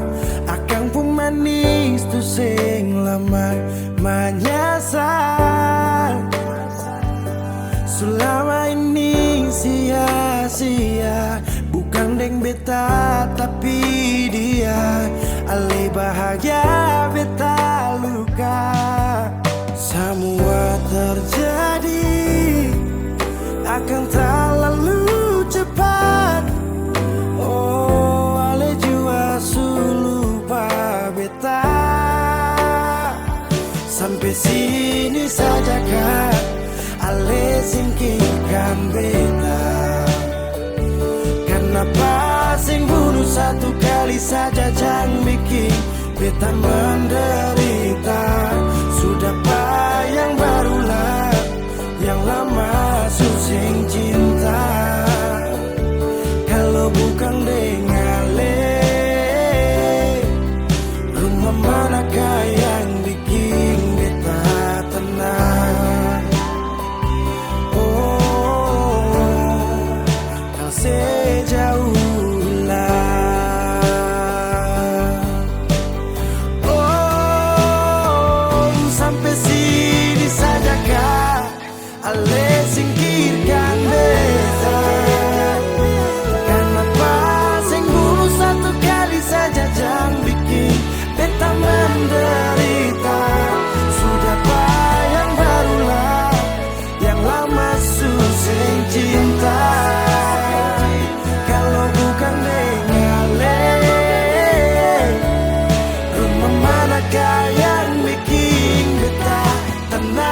Akang pun manis tu sing lama menyasar. Selama ini sia-sia, bukan deng beta tapi dia. Ale bahagia beta luka. Semua terjadi akan tak lalu cepat. Oh, ale jua su lupa beta. Sampai sini saja kan Ale singkirkan beta. Kenapa sing bunuh satu kali saja jangan bikin beta menderita. Sudah pak yang barulah, yang lama susing cinta. Kalau bukan dengan rumah manakah yang bikin beta tenang? Oh, kau sejauh lah. Oh, sampai sini saja kah Ale singkirkan beta. Kenapa sing bunuh satu kali saja jangan bikin beta menderita. Sudah pak yang barulah, yang lama susing cinta. Kalau bukan dengan rumah manakah yang bikin beta tenang?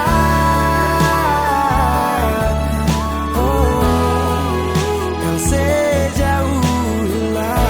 Oh, kau sejauh lah.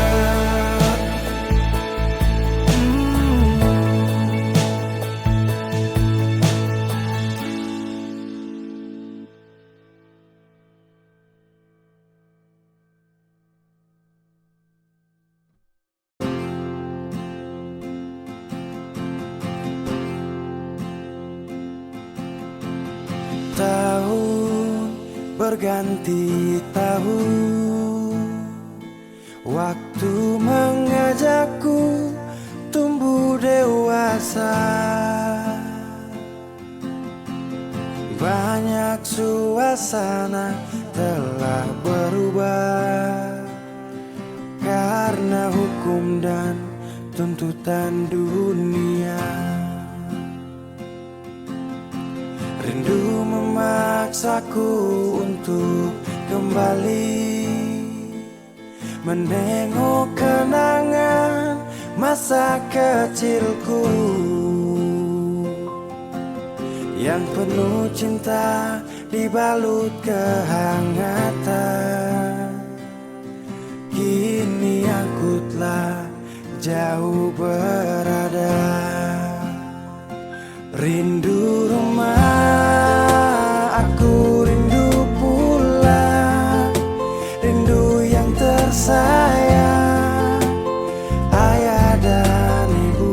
Tahun berganti tahun, waktu mengajakku tumbuh dewasa. Banyak suasana telah berubah karena hukum dan tuntutan dunia. Rindu memaksaku untuk kembali menengok kenangan masa kecilku yang penuh cinta dibalut kehangatan. Kini aku telah jauh berada. Rindu rumah, aku rindu pulang. Rindu yang tersayang, ayah dan ibu.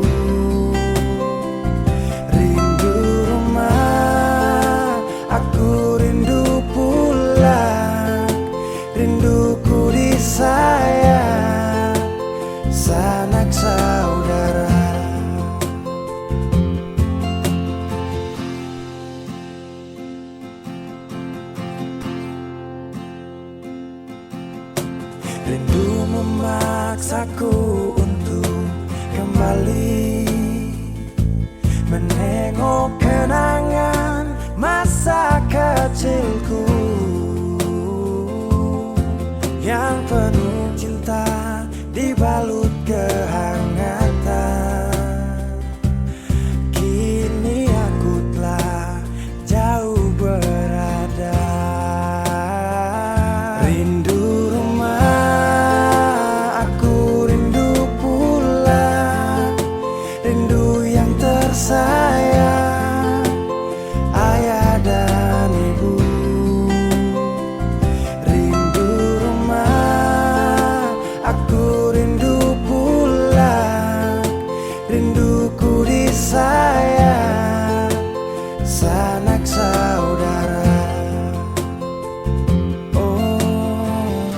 Rindu rumah, aku rindu pulang. Rinduku disayang, sanak saudara. Rindu memaksaku untuk kembali menengok kenangan masa kecilku yang penuh cinta dibalut kehangatan. Kini aku telah jauh berada. Rindu rumah, aku rindu pulang. Rindu yang tersayang, ayah dan ibu. Rindu rumah, aku rindu pulang. Rinduku disayang, sanak saudara. Oh,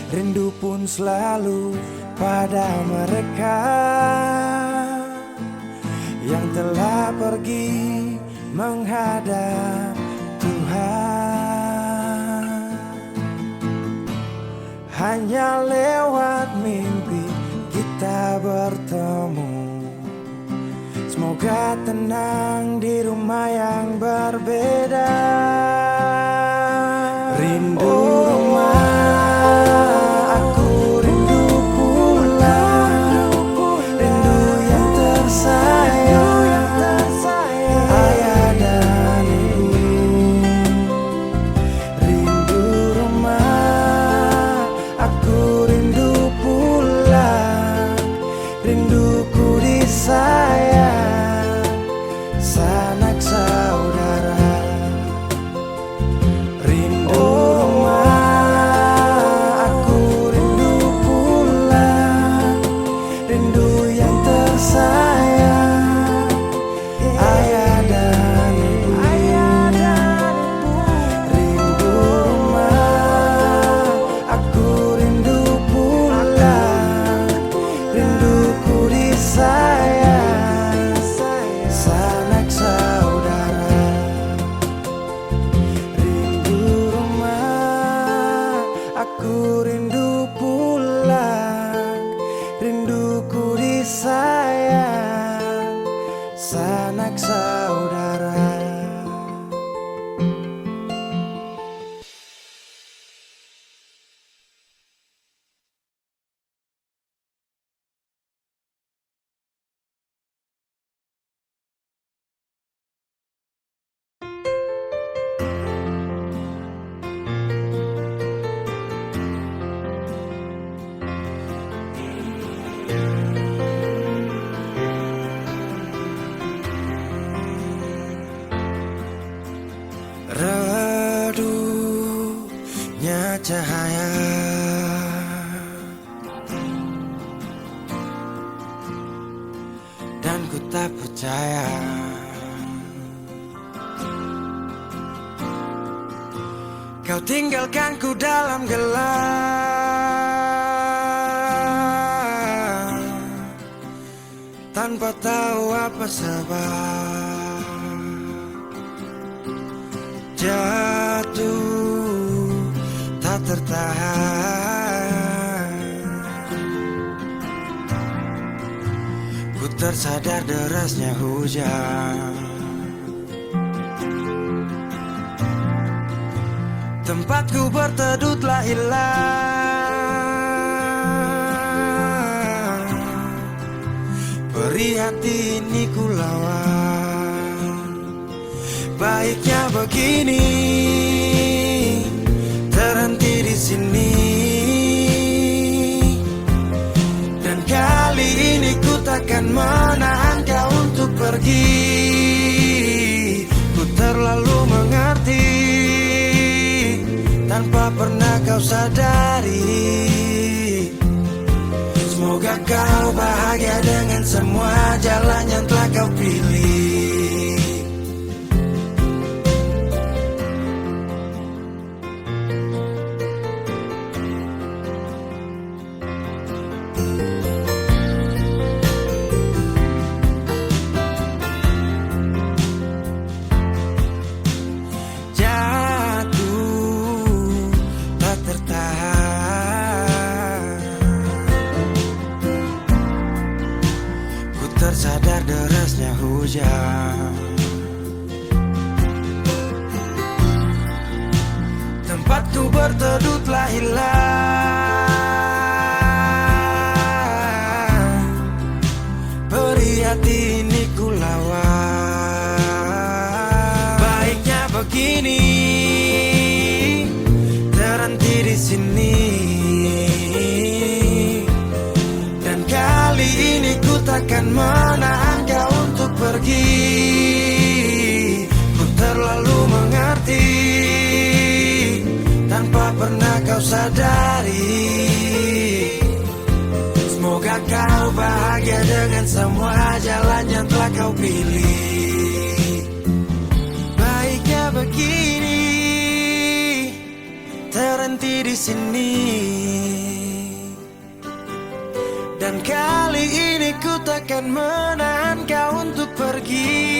rindu pun selalu pada mereka yang telah pergi menghadap Tuhan. Hanya lewat mimpi kita bertemu. Semoga tenang di rumah yang berbeda. Rindu rumah, aku rindu pulang. Rindu yang tersayang, ayah dan ibu. redupnya cahaya. Dan ku tak percaya kau tinggalkan ku dalam gelap tanpa tahu apa sebab. Jatuh tak tertahan, ku tersadar derasnya hujan. Tempatku berteduh telah hilang, beri hati ini ku lawan. Baiknya begini, terhenti di sini. Dan kali ini ku takkan menahan kau untuk pergi. Ku terlalu mengerti tanpa pernah kau sadari. Semoga kau bahagia dengan semua jalan yang telah kau pilih. Tersadar derasnya hujan, tempatku berteduh telah hilang, beri hati ini ku lawan. Baiknya begini, terhenti di sini. Dan kali ini ku takkan menahan kau untuk pergi. Ku terlalu mengerti tanpa pernah kau sadari. Semoga kau bahagia dengan semua jalan yang telah kau pilih. Baiknya begini, terhenti di sini. Dan kali ini ku takkan menahan kau untuk pergi.